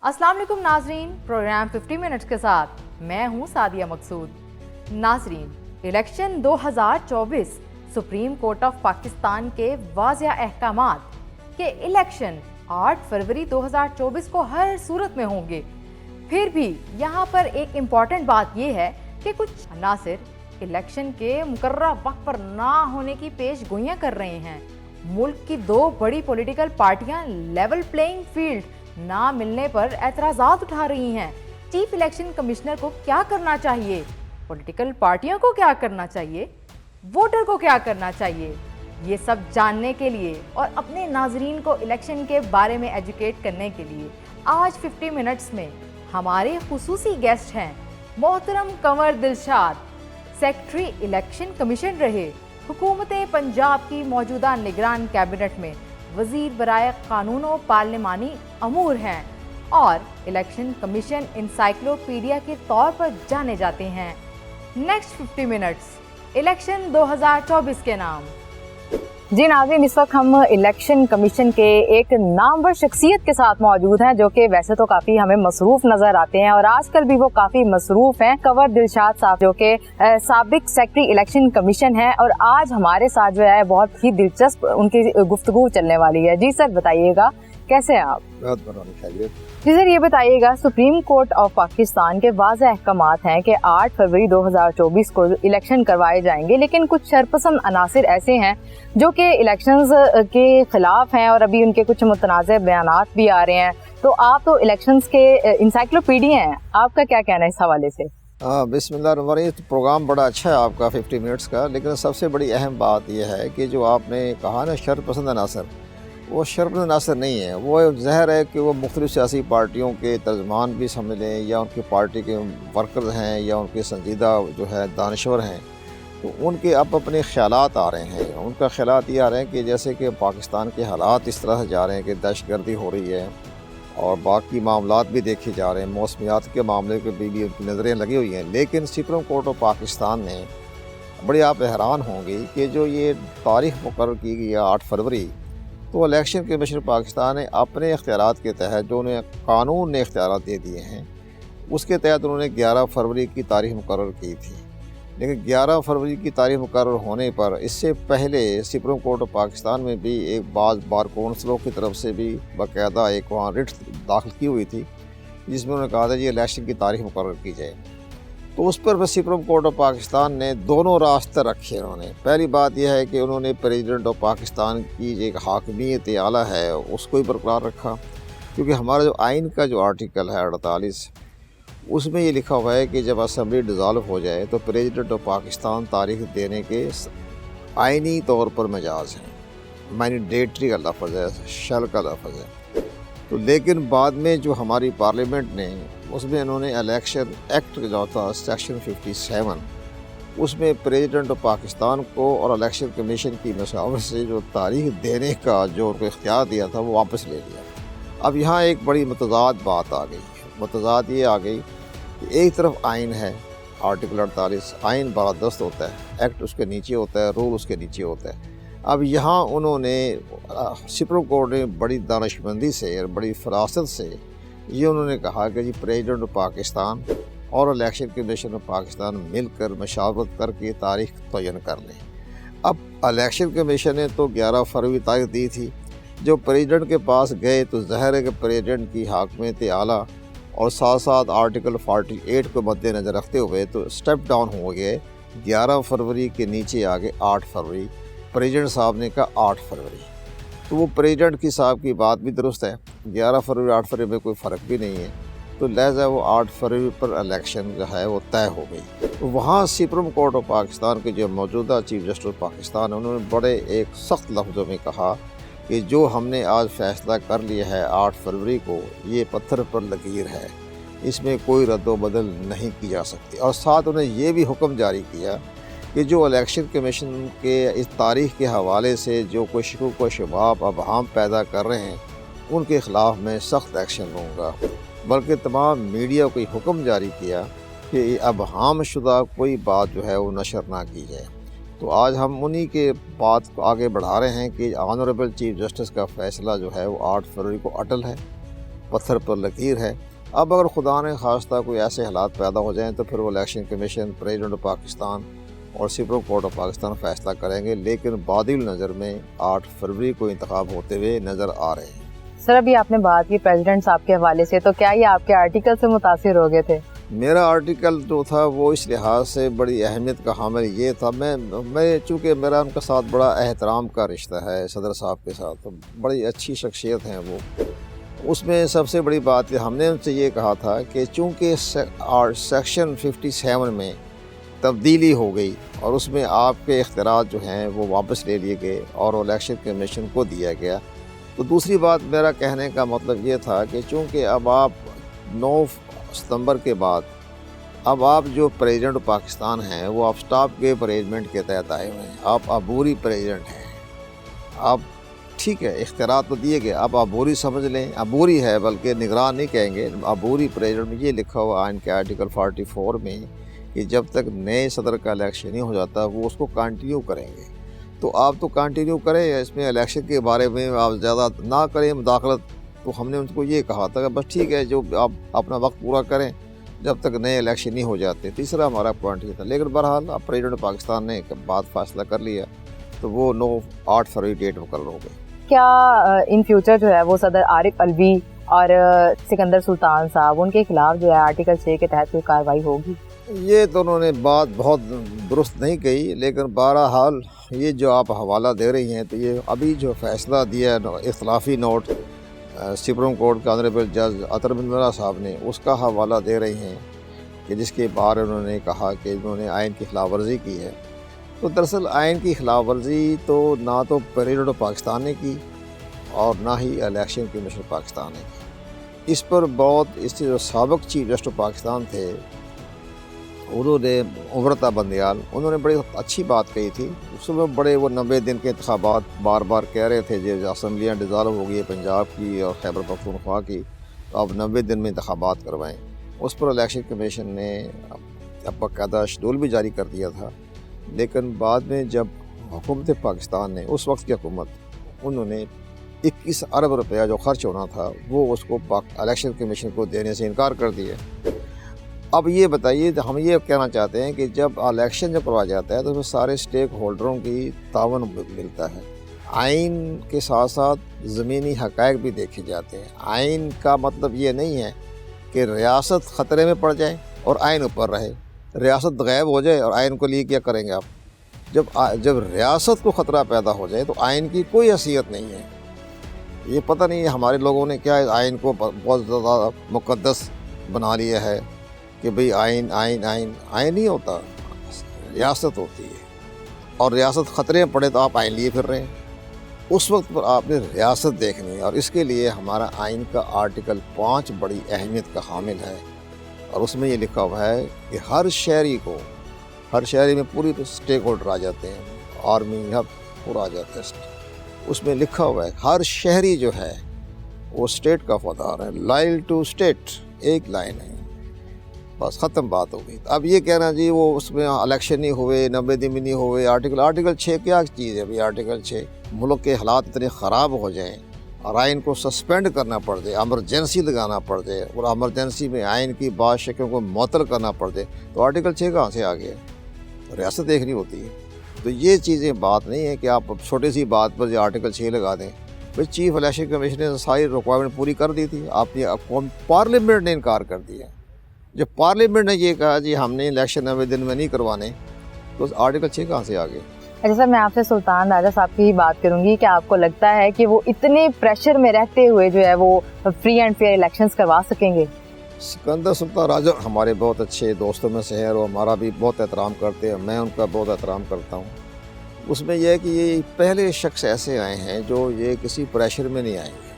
अस्सलाम वालेकुम नाजरीन, प्रोग्राम 50 मिनट्स के साथ मैं हूं सादिया मकसूद। नाजरीन, election 2024 supreme court of Pakistan के वाज़िया अहकामात के इलेक्शन 8 फरवरी 2024 को हर सूरत में होंगे। फिर भी यहाँ पर एक इम्पॉर्टेंट बात यह है कि कुछ अनासिर इलेक्शन के मुकर्रर वक्त पर ना होने की पेश गोइयाँ कर रहे हैं। मुल्क की दो बड़ी पॉलिटिकल पार्टियां लेवल प्लेइंग फील्ड ना मिलने पर एतराज़ात उठा रही हैं। चीफ इलेक्शन कमिश्नर को क्या करना चाहिए, पॉलिटिकल पार्टियों को क्या करना चाहिए, वोटर को क्या करना चाहिए, ये सब जानने के लिए और अपने नाजरीन को इलेक्शन के बारे में एजुकेट करने के लिए आज 50 मिनट्स में हमारे खुसूसी गेस्ट हैं मोहतरम Kanwar Dilshad, secretary election commission रहे, हुकूमत पंजाब की मौजूदा निगरान कैबिनेट में वजीर बराए कानून और पार्लिमानी अमूर हैं और इलेक्शन कमीशन इंसाइक्लोपीडिया के तौर पर जाने जाते हैं। नेक्स्ट 50 मिनट्स इलेक्शन 2024 के नाम। जी नाज़रीन, इस वक्त हम इलेक्शन कमीशन के एक नामवर शख्सियत के साथ मौजूद हैं जो कि वैसे तो काफी हमें मसरूफ नजर आते हैं और आजकल भी वो काफी मसरूफ हैं। कंवर दिलशाद साहब जो कि साबिक सेक्रेटरी इलेक्शन कमीशन है और आज हमारे साथ जो है बहुत ही दिलचस्प उनकी गुफ्तगू चलने वाली है। जी सर, बताइएगा कैसे हैं आप? जी सर, ये बताइएगा, सुप्रीम कोर्ट ऑफ पाकिस्तान के वाज़ेह अहकामात हैं कि 8 फरवरी 2024 को इलेक्शन करवाए जाएंगे, लेकिन कुछ शरपसंद अनासिर ऐसे हैं जो कि इलेक्शंस के खिलाफ हैं और अभी उनके कुछ मुतनाज़ बयानात भी आ रहे हैं। तो आप तो इलेक्शंस के इंसाइक्लोपीडिया हैं, आपका क्या कहना है इस हवाले से? बिस्मिल्लाह, तो प्रोग्राम बड़ा अच्छा है आपका 50 मिनट्स का, लेकिन सबसे बड़ी अहम बात यह है कि जो आपने कहा ना शरपसंद अनासर, वो शरपसंद अनासर नहीं है। वो ज़हर है कि वो मुख्तलिफ सियासी पार्टियों के तर्जमान भी समझ लें या उनकी पार्टी के वर्कर्स हैं या उनके संजीदा जो है दानश्वर हैं, तो उनके अब अपने ख़यालात आ रहे हैं। उनका ख़यालात ये आ रहे हैं कि जैसे कि पाकिस्तान के हालात इस तरह से जा रहे हैं कि दहशतगर्दी हो रही है और बाकी मामलात भी देखे जा रहे हैं, मौसमियात के मामले पे भी उनकी नज़रें लगी हुई हैं। लेकिन सुप्रीम कोर्ट ऑफ पाकिस्तान ने बड़ी आप हैरान होंगे कि जो ये तारीख़ मुकर्रर की गई है 8 फरवरी, तो इलेक्शन कमीशन पाकिस्तान ने अपने इख्तियारात के तहत जो उन्हें कानून ने इख्तियारात दे दिए हैं, उसके तहत उन्होंने 11 फरवरी की तारीख़ मुकर्रर की थी। लेकिन 11 फरवरी की तारीख़ मुकर्रर होने पर इससे पहले सुप्रीम कोर्ट ऑफ पाकिस्तान में भी एक बार कौंसलों की तरफ से भी बाकायदा एक वहाँ रिट दाखिल की हुई थी जिसमें उन्होंने कहा था जी इलेक्शन की तारीख़ मुकर्रर की जाए। तो उस पर सुप्रीम कोर्ट ऑफ पाकिस्तान ने दोनों रास्ते रखे। उन्होंने पहली बात यह है कि उन्होंने प्रेसिडेंट ऑफ पाकिस्तान की एक हाकमियत आला है उसको ही बरकरार रखा, क्योंकि हमारा जो आइन का जो आर्टिकल है 48, उसमें ये लिखा हुआ है कि जब असम्बली डिज़ाल्व हो जाए तो प्रेसिडेंट ऑफ पाकिस्तान तारीख देने के आइनी तौर पर मजाज हैं, मैंडेटरी का लफ्ज़ है, शल का लफ्ज़ है। तो लेकिन बाद में जो हमारी पार्लियामेंट ने उसमें इन्होंने इलेक्शन एक्ट जो था सेक्शन 57, उसमें प्रेसिडेंट ऑफ पाकिस्तान को और इलेक्शन कमीशन की मशावरत से जो तारीख देने का जो उनको इख्तियार दिया था वो वापस ले लिया। अब यहाँ एक बड़ी मतजाद बात आ गई है। मतजाद ये आ गई कि एक तरफ आइन है, आर्टिकल 48, आइन बालादस्त होता है, एक्ट उसके नीचे होता है, रूल उसके नीचे होता है। अब यहाँ उन्होंने सुप्रीम कोर्ट ने बड़ी दानिशमंदी से और बड़ी फरासत से ये उन्होंने कहा कि जी प्रेसिडेंट ऑफ पाकिस्तान और इलेक्शन कमीशन ऑफ पाकिस्तान मिलकर मशावरत करके तारीख तयन कर लें। अब इलेक्शन कमीशन ने तो 11 फरवरी तारीख दी थी। जो प्रेसिडेंट के पास गए तो ज़ाहिर है कि प्रेसिडेंट की हाकमियत आला और साथ साथ आर्टिकल 48 को मद्देनज़र रखते हुए तो स्टेप डाउन हो गए। 11 फरवरी के नीचे आ गए 8 फरवरी। प्रेसिडेंट साहब ने कहा 8 फरवरी, तो वो प्रेसिडेंट की साहब की बात भी दुरुस्त है। 11 फरवरी 8 फरवरी में कोई फ़र्क भी नहीं है, तो लिहाजा वो 8 फरवरी पर इलेक्शन जो है वो तय हो गई। तो वहाँ सुप्रीम कोर्ट ऑफ पाकिस्तान के जो मौजूदा चीफ जस्टिस पाकिस्तान, उन्होंने बड़े एक सख्त लफ्ज़ों में कहा कि जो हमने आज फ़ैसला कर लिया है 8 फरवरी को, ये पत्थर पर लकीर है, इसमें कोई रद्द-ओ-बदल नहीं की जा सकती। और साथ उन्हें ये भी हुक्म जारी किया कि जो इलेक्शन कमीशन के इस तारीख़ के हवाले से जो कोई शिकूक व शुबाब अबहम पैदा कर रहे हैं, उनके ख़िलाफ़ मैं सख्त एक्शन लूँगा। बल्कि तमाम मीडिया को हुक्म जारी किया कि अबहम शुदा कोई बात जो है वो नशर ना की जाए। तो आज हम उन्हीं के बात को आगे बढ़ा रहे हैं कि ऑनरेबल चीफ जस्टिस का फ़ैसला जो है वो 8 फरवरी को अटल है پتھر پر لکیر ہے. اب اگر خدا نے خواستہ کوئی ایسے حالات پیدا ہو جائیں تو پھر وہ election commission, president of Pakistan اور سپریم کورٹ آف پاکستان فیصلہ کریں گے، لیکن بادی نظر میں 8 فروری کو انتخاب ہوتے ہوئے نظر آ رہے ہیں. سر ابھی آپ نے بات کی پریزیڈنٹ صاحب کے حوالے سے، تو کیا یہ آپ کے آرٹیکل سے متاثر ہو گئے تھے؟ میرا آرٹیکل جو تھا وہ اس لحاظ سے بڑی اہمیت کا حامل یہ تھا، میں چونکہ میرا ان کے ساتھ بڑا احترام کا رشتہ ہے، صدر صاحب کے ساتھ بڑی اچھی شخصیت ہیں وہ. اس میں سب سے بڑی بات ہم نے ان سے یہ کہا تھا کہ چونکہ سیکشن 57 میں تبدیلی ہو گئی اور اس میں آپ کے اختیارات جو ہیں وہ واپس لے لیے گئے اور الیکشن کمیشن کو دیا گیا، تو دوسری بات میرا کہنے کا مطلب یہ تھا کہ چونکہ اب آپ 9 ستمبر کے بعد اب آپ جو پریزیڈنٹ پاکستان ہیں وہ آپ سٹاپ گیپ ارینجمنٹ کے تحت آئے ہوئے ہیں، آپ عبوری پریزیڈنٹ ہیں. آپ ٹھیک ہے اختیارات تو دیے گئے، آپ عبوری سمجھ لیں، عبوری ہے بلکہ نگران نہیں کہیں گے، عبوری پریزیڈنٹ میں یہ لکھا ہوا آئین کے آرٹیکل 44 میں کہ جب تک نئے صدر کا الیکشن نہیں ہو جاتا وہ اس کو کنٹینیو کریں گے. تو آپ تو کنٹینیو کریں، اس میں الیکشن کے بارے میں آپ زیادہ نہ کریں مداخلت. تو ہم نے ان کو یہ کہا تھا کہ بس ٹھیک ہے جو آپ اپنا وقت پورا کریں جب تک نئے الیکشن نہیں ہو جاتے. تیسرا ہمارا پوائنٹ یہ تھا، لیکن بہرحال اب پریزیڈنٹ پاکستان نے بعد فیصلہ کر لیا تو وہ 8 فروری ڈیٹ مقرر ہو گئی. کیا ان فیوچر جو ہے وہ صدر عارف الوی اور سکندر سلطان صاحب ان کے خلاف جو ہے آرٹیکل 6 کے تحت کوئی کارروائی ہوگی؟ یہ تو انہوں نے بات بہت درست نہیں کہی، لیکن بہرحال یہ جو آپ حوالہ دے رہی ہیں تو یہ ابھی جو فیصلہ دیا اختلافی نوٹ سپریم کورٹ کے آنریبل جج عطر بن مرا صاحب نے، اس کا حوالہ دے رہی ہیں کہ جس کے بارے انہوں نے کہا کہ انہوں نے آئین کی خلاف ورزی کی ہے. تو دراصل آئین کی خلاف ورزی تو نہ تو پریزیڈنٹ آف پاکستان نے کی اور نہ ہی الیکشن کمیشن پاکستان نے کی. اس پر بہت اس سے جو سابق چیف جسٹس آف پاکستان تھے انہوں نے امرتا بندیال، انہوں نے بڑی اچھی بات کہی تھی. اس میں بڑے وہ 90 دن کے انتخابات بار بار کہہ رہے تھے جو اسمبلیاں ڈیزالو ہو گئی ہے پنجاب کی اور خیبر پختونخوا کی، تو اب 90 دن میں انتخابات کروائیں. اس پر الیکشن کمیشن نے اب باقاعدہ شیڈول بھی جاری کر دیا تھا، لیکن بعد میں جب حکومت پاکستان نے، اس وقت کی حکومت، انہوں نے 21 ارب روپیہ جو خرچ ہونا تھا وہ اس کو الیکشن کمیشن کو دینے سے انکار کر دیا. اب یہ بتائیے، ہم یہ کہنا چاہتے ہیں کہ جب الیکشن جب کروایا جاتا ہے تو اس میں سارے اسٹیک ہولڈروں کی تعاون ملتا ہے. آئین کے ساتھ ساتھ زمینی حقائق بھی دیکھے جاتے ہیں. آئین کا مطلب یہ نہیں ہے کہ ریاست خطرے میں پڑ جائے اور آئین اوپر رہے، ریاست غائب ہو جائے اور آئین کو لیے کیا کریں گے آپ؟ جب ریاست کو خطرہ پیدا ہو جائے تو آئین کی کوئی حیثیت نہیں ہے. یہ پتہ نہیں ہمارے لوگوں نے کیا آئین کو بہت زیادہ مقدس بنا لیا ہے کہ بھئی آئین آئین آئین آئین نہیں ہوتا، ریاست ہوتی ہے، اور ریاست خطرے میں پڑے تو آپ آئین لیے پھر رہے ہیں. اس وقت پر آپ نے ریاست دیکھنی ہے، اور اس کے لیے ہمارا آئین کا آرٹیکل 5 بڑی اہمیت کا حامل ہے. اور اس میں یہ لکھا ہوا ہے کہ ہر شہری میں پوری اسٹیک ہولڈر آ جاتے ہیں، آرمی پورا آ جاتا ہے. اس میں لکھا ہوا ہے ہر شہری جو ہے وہ اسٹیٹ کا وفادار ہے، لائل ٹو اسٹیٹ، ایک لائن ہے، بس ختم بات ہو گئی. اب یہ کہنا جی وہ اس میں الیکشن نہیں ہوئے، 90 دن بھی نہیں ہوئے، آرٹیکل 6 کیا چیز ہے بھائی؟ آرٹیکل 6 ملک کے حالات اتنے خراب ہو جائیں اور آئین کو سسپینڈ کرنا پڑ جائے، ایمرجنسی لگانا پڑ جائے اور ایمرجنسی میں آئین کی بعض شکلوں کو معطل کرنا پڑ جائے، تو آرٹیکل 6 کہاں سے آ گیا؟ ریاست دیکھنی ہوتی ہے. تو یہ چیزیں بات نہیں ہے کہ آپ چھوٹی سی بات پر جو آرٹیکل 6 لگا دیں. بھائی چیف الیکشن کمیشن نے ساری ریکوائرمنٹ پوری کر دی تھی، آپ نے پارلیمنٹ نے انکار کر دیا. جب پارلیمنٹ نے یہ کہا جی ہم نے الیکشن 90 دن میں نہیں کروانے، تو آرٹیکل 6 کہاں سے آ گئے؟ اچھا سر، میں آپ سے سلطان راجہ صاحب کی بات کروں گی کہ آپ کو لگتا ہے کہ وہ اتنے پریشر میں رہتے ہوئے جو ہے وہ فری اینڈ فیئر الیکشنز کروا سکیں گے؟ سکندر سلطان راجہ ہمارے بہت اچھے دوستوں میں سے ہیں اور ہمارا بھی بہت احترام کرتے ہیں، میں ان کا بہت احترام کرتا ہوں. اس میں یہ ہے کہ یہ پہلے شخص ایسے آئے ہیں جو یہ کسی پریشر میں نہیں آئیں گے.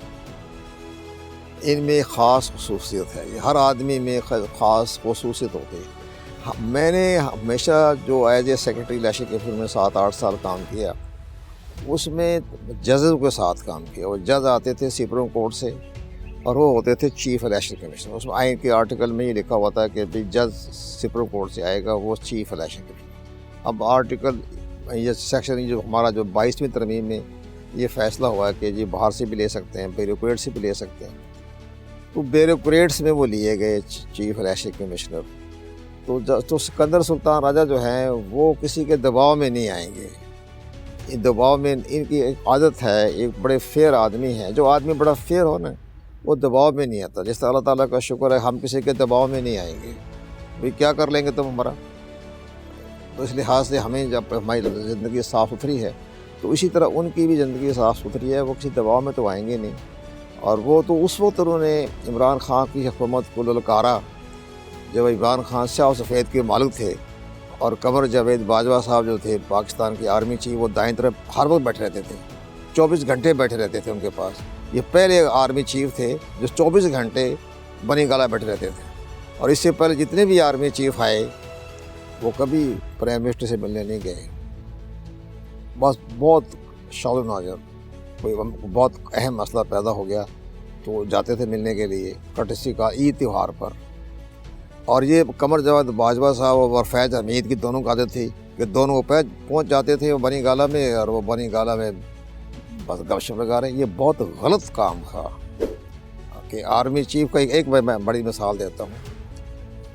ان میں خاص خصوصیت ہے، یہ ہر آدمی میں خاص خصوصیت ہوتی ہے. میں نے ہمیشہ جو as a secretary election commission میں 7-8 سال کام کیا، اس میں ججز کے ساتھ کام کیا. وہ جج آتے تھے سپریم کورٹ سے اور وہ ہوتے تھے چیف الیکشن کمیشن. اس میں آئین کے آرٹیکل میں یہ لکھا ہوا تھا کہ جج سپریم کورٹ سے آئے گا وہ چیف الیکشن کمیشن. اب آرٹیکل یہ سیکشن جو ہمارا جو 22ویں ترمیم میں یہ فیصلہ ہوا ہے کہ جی باہر سے بھی لے سکتے ہیں، بیوروکریٹ سے بھی لے سکتے ہیں. تو بیوروکریٹس میں وہ لیے گئے چیف الیکشن کمشنر. تو سکندر سلطان راجہ جو ہیں وہ کسی کے دباؤ میں نہیں آئیں گے. دباؤ میں ان کی ایک عادت ہے, ایک بڑے فیئر آدمی ہیں. جو آدمی بڑا فیئر ہو نا وہ دباؤ میں نہیں آتا. جس طرح اللہ تعالیٰ کا شکر ہے ہم کسی کے دباؤ میں نہیں آئیں گے. بھئی کیا کر لیں گے تم ہمارا. تو اس لحاظ سے ہمیں جب ہماری زندگی صاف ستھری ہے تو اسی طرح ان کی بھی زندگی صاف ستھری ہے. وہ کسی دباؤ میں تو آئیں گے نہیں. اور وہ تو اس وقت انہوں نے عمران خان کی حکومت کو للکارا جب عمران خان سیاہ و سفید کے مالک تھے, اور قمر جاوید باجوہ صاحب جو تھے پاکستان کی آرمی چیف, وہ دائیں طرف ہر وقت بیٹھے رہتے تھے, 24 گھنٹے بیٹھے رہتے تھے ان کے پاس. یہ پہلے آرمی چیف تھے جو 24 گھنٹے بنی گالا بیٹھے رہتے تھے. اور اس سے پہلے جتنے بھی آرمی چیف آئے وہ کبھی پرائم منسٹر سے ملنے نہیں گئے. بس بہت شعور ناظر کوئی بہت اہم مسئلہ پیدا ہو گیا تو جاتے تھے ملنے کے لیے کٹسی کا عید تہوار پر. اور یہ قمر جاوید باجوہ صاحب اور فیض حمید کی دونوں کی عادت تھی کہ دونوں پہنچ جاتے تھے وہ بنی گالا میں, اور وہ بنی گالا میں بس گپ شپ لگا رہے ہیں. یہ بہت غلط کام تھا کہ آرمی چیف کا ایک میں بڑی مثال دیتا ہوں.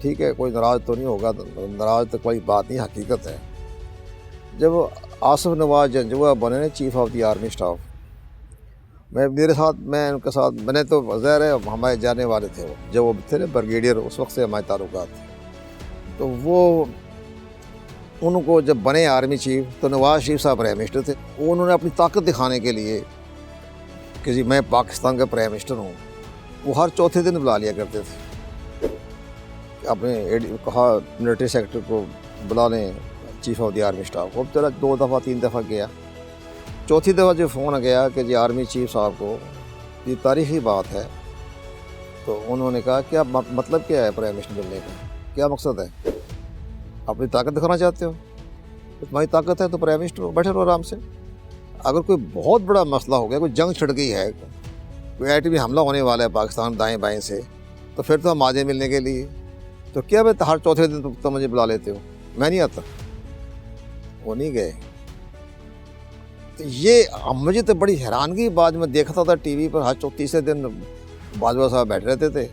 ٹھیک ہے کوئی ناراض تو نہیں ہوگا, ناراض تو کوئی بات نہیں, حقیقت ہے. جب آصف نواز جنجوعہ بنے chief of the army staff, میں ان کے ساتھ میں نے تو ظاہر ہے ہمارے جانے والے تھے. وہ جب وہ تھے نا بریگیڈیئر, اس وقت سے ہمارے تعلقات تھے. تو وہ ان کو جب بنے آرمی چیف تو نواز شریف صاحب پرائم منسٹر تھے. انہوں نے اپنی طاقت دکھانے کے لیے کہ جی میں پاکستان کا پرائم منسٹر ہوں, وہ ہر چوتھے دن بلا لیا کرتے تھے. اپنے کہا ملٹری سیکٹر کو بلا لیں chief of the army staff کو. اب چلا 2 دفعہ 3 دفعہ گیا. چوتھی دفعہ جو فون گیا کہ جی آرمی چیف صاحب کو یہ تاریخی بات ہے, تو انہوں نے کہا کیا مطلب کیا ہے پرائم منسٹر بننے کا, کیا مقصد ہے, اپنی طاقت دکھانا چاہتے ہو, تمہاری طاقت ہے تو پرائم منسٹر ہو, بیٹھے رہو آرام سے. اگر کوئی بہت بڑا مسئلہ ہو گیا, کوئی جنگ چھڑ گئی ہے, کوئی ایٹمی حملہ ہونے والا ہے پاکستان دائیں بائیں سے, تو پھر تو ہم آ جائیں ملنے کے لیے. تو کیا میں ہر چوتھے دن تو مجھے بلا لیتے ہو, میں نہیں آتا. وہ نہیں گئے. تو یہ مجھے تو بڑی حیرانگی بات, میں دیکھتا تھا ٹی وی پر ہر تیسرے دن باجوہ صاحب بیٹھے رہتے تھے,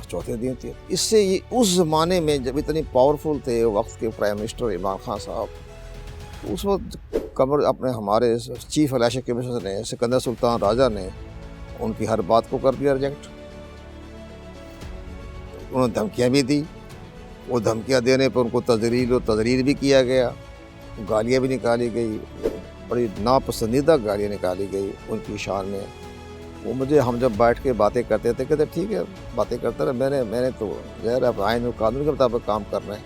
چوتھے دن تھے. اس سے یہ اس زمانے میں جب اتنی پاورفل تھے وقت کے پرائم منسٹر عمران خان صاحب, اس وقت قمر اپنے ہمارے چیف الیکشن کمشنر نے سکندر سلطان راجہ نے ان کی ہر بات کو کر دیا ریجیکٹ. انہوں نے دھمکیاں بھی دی, وہ دھمکیاں دینے پر ان کو تذلیل و تضریر بھی کیا گیا, گالیاں بھی نکالی گئی, بڑی ناپسندیدہ گالیاں نکالی گئی ان کی شان میں. وہ مجھے ہم جب بیٹھ کے باتیں کرتے تھے کہتے ٹھیک ہے باتیں کرتے رہے, میں نے تو ظاہر ہے آئین و قانون کے مطابق کام کر رہے ہیں.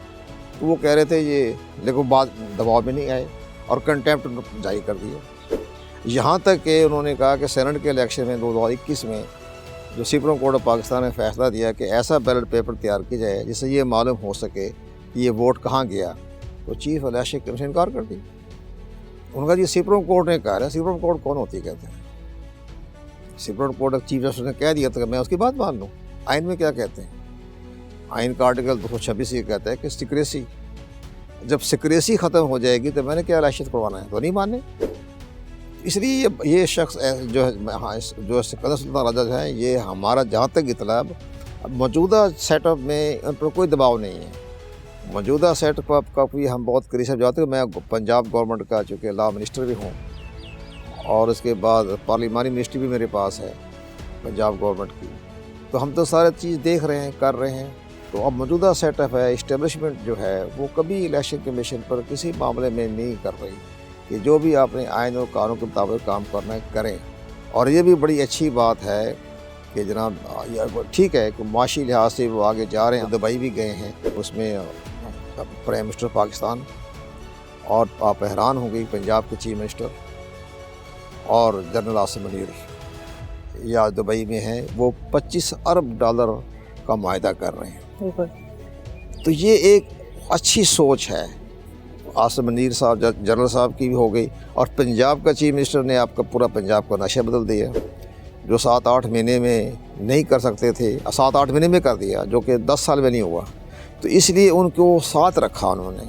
تو وہ کہہ رہے تھے یہ, لیکن بات دباؤ میں نہیں آئے اور کنٹیمپٹ جاری کر دیا. یہاں تک کہ انہوں نے کہا کہ سینٹ کے الیکشن میں 2021 میں جو سپریم کورٹ آف پاکستان نے فیصلہ دیا کہ ایسا بیلٹ پیپر تیار کیا جائے جس سے یہ معلوم ہو سکے کہ یہ ووٹ کہاں گیا, تو چیف الیکشن کمیشن انکار کر دی. ان کا یہ سپریم کورٹ نے کہا ہے. سپریم کورٹ کون ہوتی ہے کہتے ہیں, سپریم کورٹ چیف جسٹس نے کہہ دیا تو میں اس کی بات مان لوں. آئین میں کیا کہتے ہیں, آئین کا آرٹیکل 226 یہ کہتا ہے کہ سیکریسی, جب سیکریسی ختم ہو جائے گی تو میں نے کیا الیکشن کروانا ہے, تو نہیں ماننے. اس لیے یہ شخص جو سکندر سلطان راجہ جو ہیں, یہ ہمارا جہاں تک اطلاع موجودہ سیٹ اپ میں ان پر کوئی دباؤ نہیں ہے. موجودہ سیٹ اپ کا بھی ہم بہت قریب سے جاتے ہیں. میں پنجاب گورنمنٹ کا چونکہ لا منسٹر بھی ہوں, اور اس کے بعد پارلیمانی منسٹری بھی میرے پاس ہے پنجاب گورنمنٹ کی, تو ہم تو سارے چیز دیکھ رہے ہیں, کر رہے ہیں. تو اب موجودہ سیٹ اپ ہے, اسٹیبلشمنٹ جو ہے وہ کبھی الیکشن کمیشن پر کسی معاملے میں نہیں کر رہی کہ جو بھی آپ نے آئین اور قانون کے مطابق کام کرنا ہے کریں. اور یہ بھی بڑی اچھی بات ہے کہ جناب ٹھیک ہے کہ معاشی لحاظ سے وہ آگے جا رہے ہیں. دبئی بھی گئے ہیں, اس میں پرائم منسٹر پاکستان, اور آپ حیران ہوں گے پنجاب کے چیف منسٹر اور جنرل آصف منیر یا دبئی میں ہیں, وہ $25 ارب کا معاہدہ کر رہے ہیں. تو یہ ایک اچھی سوچ ہے. آصف منیر صاحب جنرل صاحب کی بھی ہو گئی, اور پنجاب کا چیف منسٹر نے آپ کا پورا پنجاب کا نقشہ بدل دیا, جو 7-8 مہینے میں نہیں کر سکتے تھے 7-8 مہینے میں کر دیا, جو کہ 10 سال میں نہیں ہوا. تو اس لیے ان کو ساتھ رکھا انہوں نے,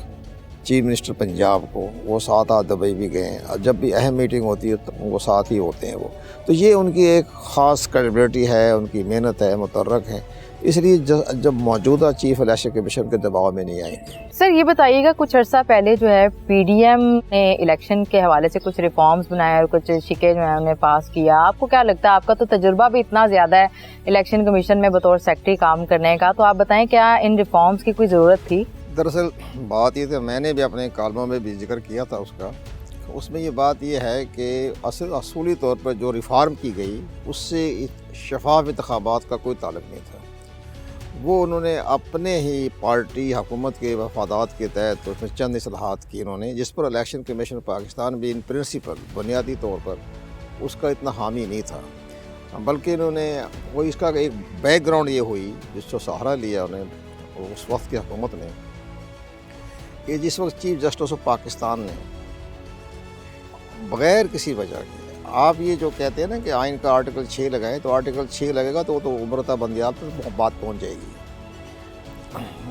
चीफ मिनिस्टर पंजाब को, वो साथ साथ दुबई भी गए हैं। जब भी अहम मीटिंग होती है तो वो साथ ही होते हैं वो। तो ये उनकी एक ख़ास क्रेडिबिलिटी है, उनकी मेहनत है, मुतर्रक है, इसलिए जब मौजूदा चीफ इलेक्शन कमीशन के दबाव में नहीं आएंगे। सर ये बताइएगा, कुछ अर्सा पहले जो है पीडीएम ने इलेक्शन के हवाले से कुछ रिफॉर्म्स बनाए और कुछ शिके जो है उन्हें पास किया। आपको क्या लगता है, आपका तो तजुर्बा भी इतना ज़्यादा है इलेक्शन कमीशन में बतौर सेक्रेटरी काम करने का, तो आप बताएं क्या इन रिफॉर्म्स की कोई ज़रूरत थी? दरअसल बात ये थी, मैंने भी अपने कालमों में भी जिक्र किया था उसका, उसमें ये बात ये है कि असूली तौर पर जो रिफॉर्म की गई उससे शफाफ इंतखाबात का कोई ताल्लुक नहीं था। वो उन्होंने अपने ही पार्टी हुकूमत के मफादात के तहत उसमें चंद इस्लाहात की उन्होंने, जिस पर इलेक्शन कमीशन पाकिस्तान भी इन प्रिंसिपल बुनियादी तौर पर उसका इतना हामी नहीं था, बल्कि इन्होंने वो इसका एक बैकग्राउंड ये हुई जिसको सहारा लिया उन्हें उस वक्त की हुकूमत ने, कि जिस वक्त चीफ जस्टिस ऑफ पाकिस्तान ने बग़ैर किसी वजह के, आप ये जो कहते हैं ना कि आइन का आर्टिकल 6 लगाएं, तो आर्टिकल 6 लगेगा तो वो तो उम्रता बंदियाल पर बात पहुंच जाएगी,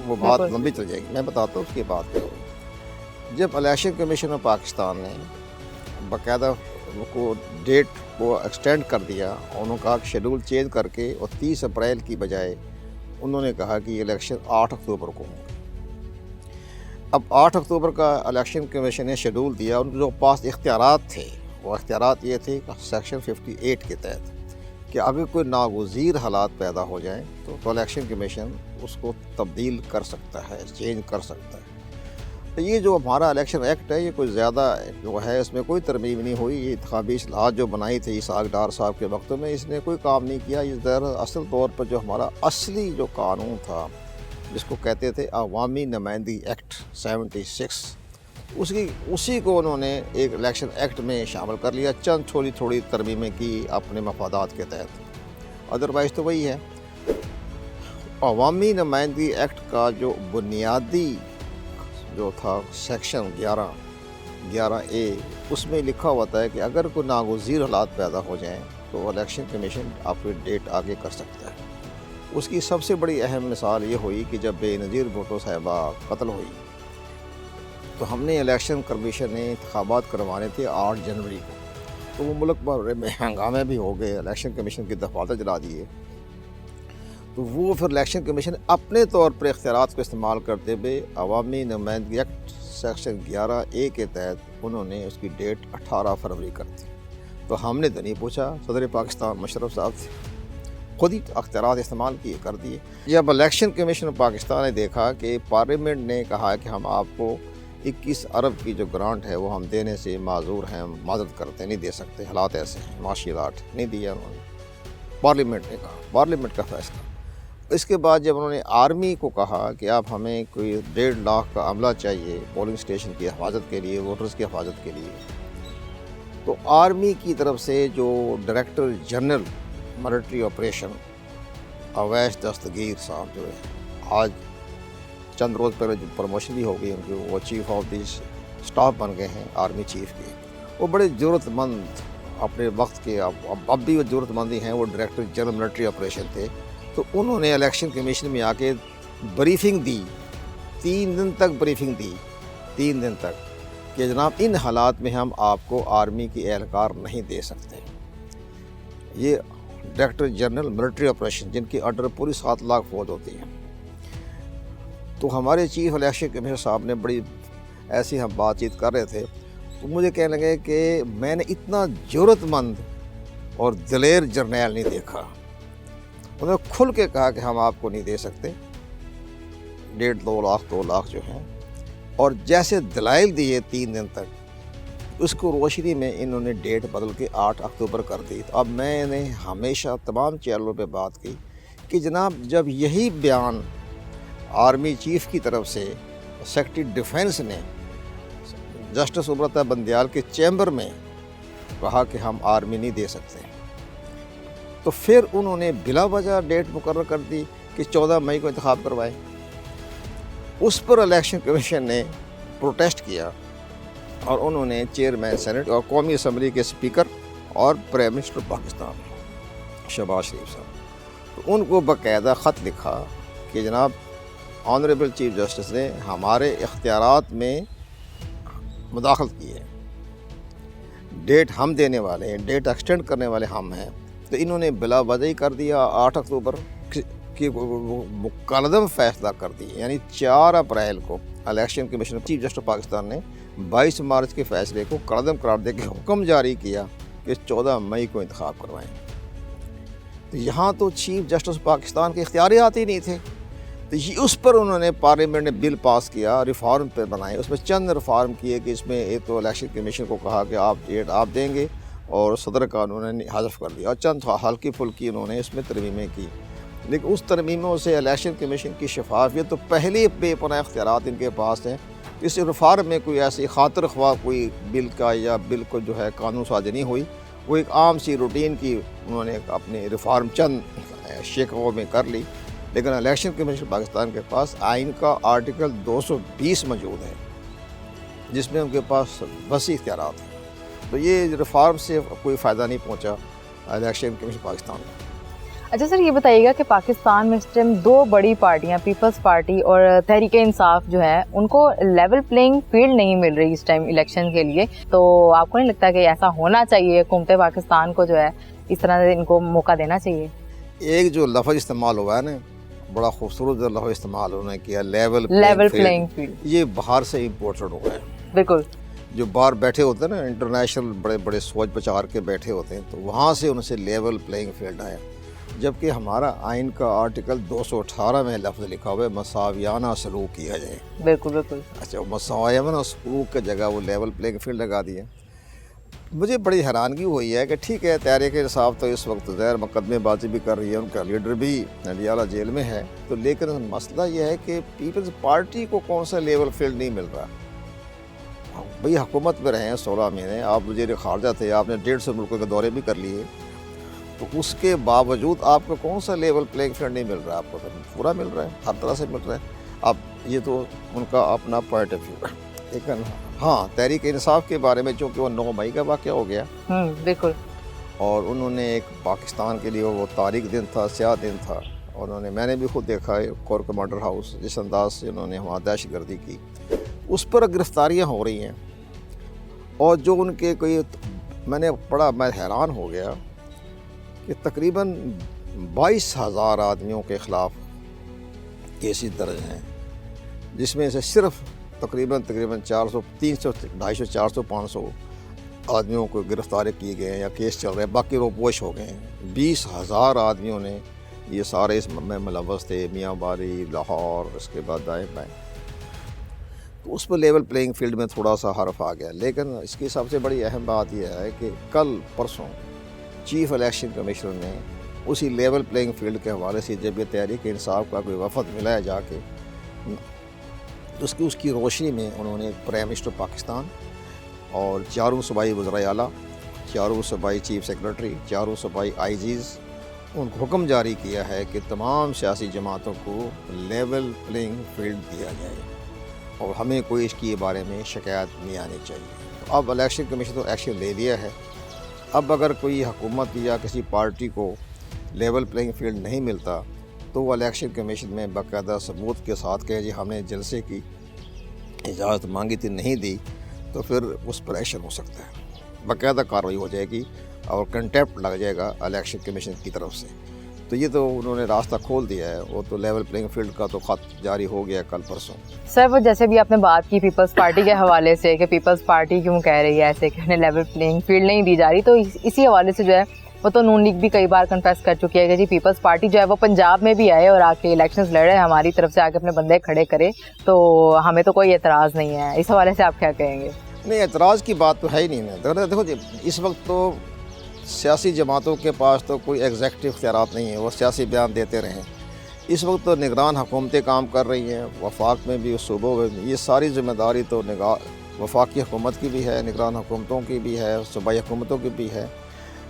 वो बात लंबी चल जाएगी। मैं बताता हूँ उसकी बात क्या हुई। जब इलेक्शन कमीशन ऑफ पाकिस्तान ने बाकायदा को डेट को एक्सटेंड कर दिया, उन्होंने कहा कि शेड्यूल चेंज करके और 30 अप्रैल की बजाय उन्होंने कहा कि इलेक्शन 8 अक्टूबर को होंगे। अब 8 अक्टूबर का इलेक्शन कमीशन ने शेड्यूल दिया, उनके जो पास इख्तियारात थे वो इख्तियारात ये थे सेक्शन 58 के तहत कि अगर कोई नागुज़ीर हालात पैदा हो जाएं तो इलेक्शन कमीशन उसको तब्दील कर सकता है, चेंज कर सकता है। तो ये जो हमारा इलेक्शन एक्ट है, ये कोई ज़्यादा जो है इसमें कोई तरमीम नहीं हुई। ये इंतखाबी इस्लाहात जो बनाई थी इसहाक डार साहब के वक्त में, इसने कोई काम नहीं किया। इस असल तौर पर जो हमारा असली जो कानून था जिसको कहते थे अवामी नुमाइंदगी एक्ट 76, उसी को उन्होंने एक इलेक्शन एक्ट में शामिल कर लिया, चंद थोड़ी थोड़ी तरमीमें की अपने मफादात के तहत, अदरवाइज़ तो वही है। अवामी नुमाइंदगी एक्ट का जो बुनियादी जो था सेक्शन 11A, उसमें लिखा होता है कि अगर कोई नागुज़ीर हालात पैदा हो जाएं तो इलेक्शन कमीशन अपनी डेट आगे कर सकता है। उसकी सबसे बड़ी अहम मिसाल ये हुई कि जब बेनज़ीर भुट्टो साहिबा कत्ल हुई तो हमने इलेक्शन कमीशन ने इंतखाबात करवाने थे 8 जनवरी को, तो वो मुल्क भर में हंगामे भी हो गए, इलेक्शन कमीशन की दफातर जला दिए। तो वो फिर इलेक्शन कमीशन अपने तौर पर इख्तियारात को इस्तेमाल करते हुए अवामी नुमाइंदगी एक्ट सेक्शन 11A के तहत उन्होंने उसकी डेट 18 फरवरी कर दी। तो हमने तो नहीं पूछा, सदर पाकिस्तान मुशर्रफ साहब से खुद ही अख्तियारात इस्तेमाल किए, कर दिए। जब इलेक्शन कमीशन पाकिस्तान ने देखा कि पार्लियामेंट ने कहा कि हम आपको 21 अरब की जो ग्रांट है वो हम देने से माजूर हैं, माजरत करते नहीं दे सकते, हालात ऐसे हैं, माशी हालात नहीं दिया उन्होंने, पार्लियामेंट ने कहा, पार्लियामेंट का फैसला। इसके बाद जब उन्होंने आर्मी को कहा कि आप हमें कोई 1.5 लाख का अमला चाहिए पोलिंग स्टेशन की हिफाजत के लिए, वोटर्स की हिफाजत के लिए, तो आर्मी की तरफ से जो director general military operation Awais Dastgir साहब जो है, आज चंद रोज़ पहले जो प्रमोशन भी हो गई उनकी, वो चीफ ऑफ द स्टाफ बन गए हैं आर्मी चीफ के। वो बड़े ज़रूरतमंद अपने वक्त के, अब भी वो ज़रूरतमंद ही हैं, वो डायरेक्टर जनरल मिलिट्री ऑपरेशन थे। तो उन्होंने इलेक्शन कमीशन में आके ब्रीफिंग दी, 3 दिन तक ब्रीफिंग दी, 3 दिन तक, कि जनाब इन हालात में हम आपको आर्मी की एहलकार नहीं दे सकते। ये डायरेक्टर जनरल मिलिट्री ऑपरेशन जिनकी अंडर पूरी 7 लाख फौज होती है। तो हमारे चीफ इलेक्शन कमीशनर साहब ने बड़ी ऐसी हम बातचीत कर रहे थे, तो मुझे कहने लगे कि मैंने इतना ज़रूरतमंद और दिलेर जर्नैल नहीं देखा। उन्होंने खुल के कहा कि हम आपको नहीं दे सकते, 1.5 2 लाख जो हैं, और जैसे दलाइल दिए 3 दिन तक, उसको रोशनी में इन्होंने डेट बदल के 8 अक्टूबर कर दी। तो अब मैंने हमेशा तमाम चैनलों पे बात की कि जनाब जब यही बयान आर्मी चीफ की तरफ से सेक्रेटरी डिफेंस ने जस्टिस उमरता बंदियाल के चैम्बर में कहा कि हम आर्मी नहीं दे सकते, तो फिर उन्होंने बिला वजह डेट मुकर्रर कर दी कि 14 मई को इंतखाब करवाएं। उस पर इलेक्शन कमीशन ने प्रोटेस्ट किया और उन्होंने चेयरमैन सेनेट और कौमी असम्बली के स्पीकर और प्राइम मिनिस्टर पाकिस्तान शहबाज शरीफ साहब, तो उनको बाकायदा ख़त लिखा कि जनाब ऑनरेबल चीफ जस्टिस ने हमारे इख्तियारात में مداخلت کی ہے. ڈیٹ ہم دینے والے ہیں, ڈیٹ ایکسٹینڈ کرنے والے ہم ہیں, تو انہوں نے بلا وجہ ہی کر دیا 8 اکتوبر کی مقدم فیصلہ کر دی. یعنی 4 اپریل کو election commission chief justice Pakistan نے 22 مارچ کے فیصلے کو قلم قرار دے کے حکم جاری کیا کہ 14 مئی کو انتخاب کروائیں. تو یہاں تو چیف جسٹس پاکستان کے اختیارات ہی نہیں تھے. تو اس پر انہوں نے پارلیمنٹ نے بل پاس کیا, ریفارم پہ بنائے. اس میں چند ریفارم کیے کہ اس میں ایک تو الیکشن کمیشن کو کہا کہ آپ ڈیٹ آپ دیں گے, اور صدر کا انہوں نے حذف کر دیا, اور چند ہلکی پھلکی انہوں نے اس میں ترمیمیں کی. لیکن اس ترمیموں سے الیکشن کمیشن کی شفافیت تو پہلے بے پناہ اختیارات ان کے پاس ہیں. اس ریفارم میں کوئی ایسی خاطر خواہ کوئی بل کا یا بل کو جو ہے قانون سازی نہیں ہوئی. وہ ایک عام سی روٹین کی انہوں نے اپنی ریفارم چند شیکوں میں کر لی. لیکن الیکشن کمیشن پاکستان کے پاس آئین کا آرٹیکل 220 موجود ہے, جس میں ان کے پاس وسیع اختیارات ہیں. تو یہ ریفارم سے کوئی فائدہ نہیں پہنچا الیکشن کمیشن پاکستان کو. اچھا سر, یہ بتائیے گا کہ پاکستان میں اس ٹائم 2 بڑی پارٹیاں پیپلز پارٹی اور تحریک انصاف جو ہے, ان کو لیول پلینگ فیلڈ نہیں مل رہی اس ٹائم الیکشن کے لیے. تو آپ کو نہیں لگتا کہ ایسا ہونا چاہیے, حکومت پاکستان کو جو ہے اس طرح سے ان کو موقع دینا چاہیے؟ ایک جو لفظ استعمال ہوا ہے نا, بڑا خوبصورت لفظ استعمال انہوں نے کیا, لیول پلینگ فیلڈ. یہ باہر سے امپورٹڈ ہوا ہے. بالکل. جو باہر بیٹھے ہوتے ہیں نا, انٹرنیشنل بڑے بڑے سوچ بچار کے بیٹھے ہوتے ہیں, تو وہاں سے ان سے لیول پلینگ فیلڈ آیا. جبکہ ہمارا آئین کا آرٹیکل 218 میں لفظ لکھا ہوا ہے مساویانہ سلوک کیا جائے. بالکل بالکل. اچھا, مساویانہ سلوک کی جگہ وہ لیول پلینگ فیلڈ لگا دیا. مجھے بڑی حیرانگی ہوئی ہے کہ ٹھیک ہے, تحریک انصاف تو اس وقت زیر مقدمے بازی بھی کر رہی ہے, ان کا لیڈر بھی نڈیالہ جیل میں ہے, تو لیکن مسئلہ یہ ہے کہ پیپلز پارٹی کو کون سا لیول فیلڈ نہیں مل رہا. بھئی حکومت میں رہے ہیں 16 مہینے, آپ وزیر خارجہ تھے, آپ نے 150 ملکوں کے دورے بھی کر لیے, تو اس کے باوجود آپ کو کون سا لیول پلینگ فیلڈ نہیں مل رہا. آپ کو پورا مل رہا ہے, ہر طرح سے مل رہا ہے. اب یہ تو ان کا اپنا پوائنٹ آف ویو ہے. لیکن ہاں, تحریک انصاف کے بارے میں چونکہ وہ 9 مئی کا واقعہ ہو گیا, بالکل, اور انہوں نے ایک پاکستان کے لیے وہ تاریخ دن تھا, سیاہ دن تھا. میں نے بھی خود دیکھا ہے کور کمانڈر ہاؤس جس انداز سے انہوں نے وہاں دہشت گردی کی, اس پر گرفتاریاں ہو رہی ہیں. اور جو ان کے کوئی میں نے پڑھا, میں حیران ہو گیا کہ تقریباً 22,000 آدمیوں کے خلاف کیسز درج ہیں, جس میں سے صرف تقریباً 400 300 250 400 500 آدمیوں کو گرفتار کیے گئے ہیں یا کیس چل رہے ہیں, باقی روپوش ہو گئے ہیں. 20,000 آدمیوں نے یہ سارے اس میں ملوث تھے, میاں باری, لاہور, اس کے بعد دائیں بائیں. تو اس پر لیول پلینگ فیلڈ میں تھوڑا سا حرف آ گیا. لیکن اس کی سب سے بڑی اہم بات یہ ہے کہ کل پرسوں چیف الیکشن کمیشنر نے اسی لیول پلینگ فیلڈ کے حوالے سے جب یہ تحریک انصاف کا کوئی وفد ملا ہے جا کے, اس کی روشنی میں انہوں نے پرائم منسٹر پاکستان اور 4 صوبائی وزرائے اعلیٰ, 4 صوبائی چیف سیکرٹری, 4 صوبائی آئی جیز, ان کو حکم جاری کیا ہے کہ تمام سیاسی جماعتوں کو لیول پلینگ فیلڈ دیا جائے, اور ہمیں کوئی اس کے بارے میں شکایت نہیں آنی چاہیے. اب الیکشن کمیشن تو ایکشن لے لیا ہے. اب اگر کوئی حکومت یا کسی پارٹی کو لیول پلینگ فیلڈ نہیں ملتا, تو وہ الیکشن کمیشن میں باقاعدہ ثبوت کے ساتھ کہ جی ہم نے جلسے کی اجازت مانگی تھی, نہیں دی, تو پھر اس پر ایکشن ہو سکتا ہے, باقاعدہ کارروائی ہو جائے گی اور کنٹیمپٹ لگ جائے گا الیکشن کمیشن کی طرف سے. تو یہ تو انہوں نے راستہ کھول دیا ہے. وہ تو لیول پلینگ فیلڈ کا تو خط جاری ہو گیا کل پرسوں. سر, وہ جیسے بھی آپ نے بات کی پیپلز پارٹی کے حوالے سے کہ پیپلز پارٹی کیوں کہہ رہی ہے ایسے کہ انہیں لیول پلینگ فیلڈ نہیں دی جا رہی, تو اسی حوالے سے جو ہے وہ تو نون لیگ بھی کئی بار کنفیس کر چکی ہے کہ جی پیپلز پارٹی جو ہے وہ پنجاب میں بھی آئے اور آ کے الیکشنز لڑے, ہماری طرف سے آ کے اپنے بندے کھڑے کرے, تو ہمیں تو کوئی اعتراض نہیں ہے. اس حوالے سے آپ کیا کہیں گے؟ نہیں, اعتراض کی بات تو ہے ہی نہیں. دیکھو جی, اس وقت تو سیاسی جماعتوں کے پاس تو کوئی ایگزیکٹو اختیارات نہیں ہیں, وہ سیاسی بیان دیتے رہیں. اس وقت تو نگران حکومتیں کام کر رہی ہیں, وفاق میں بھی, صوبوں میں بھی. یہ ساری ذمہ داری تو وفاقی حکومت کی بھی ہے, نگران حکومتوں کی بھی ہے, صوبائی حکومتوں کی بھی ہے.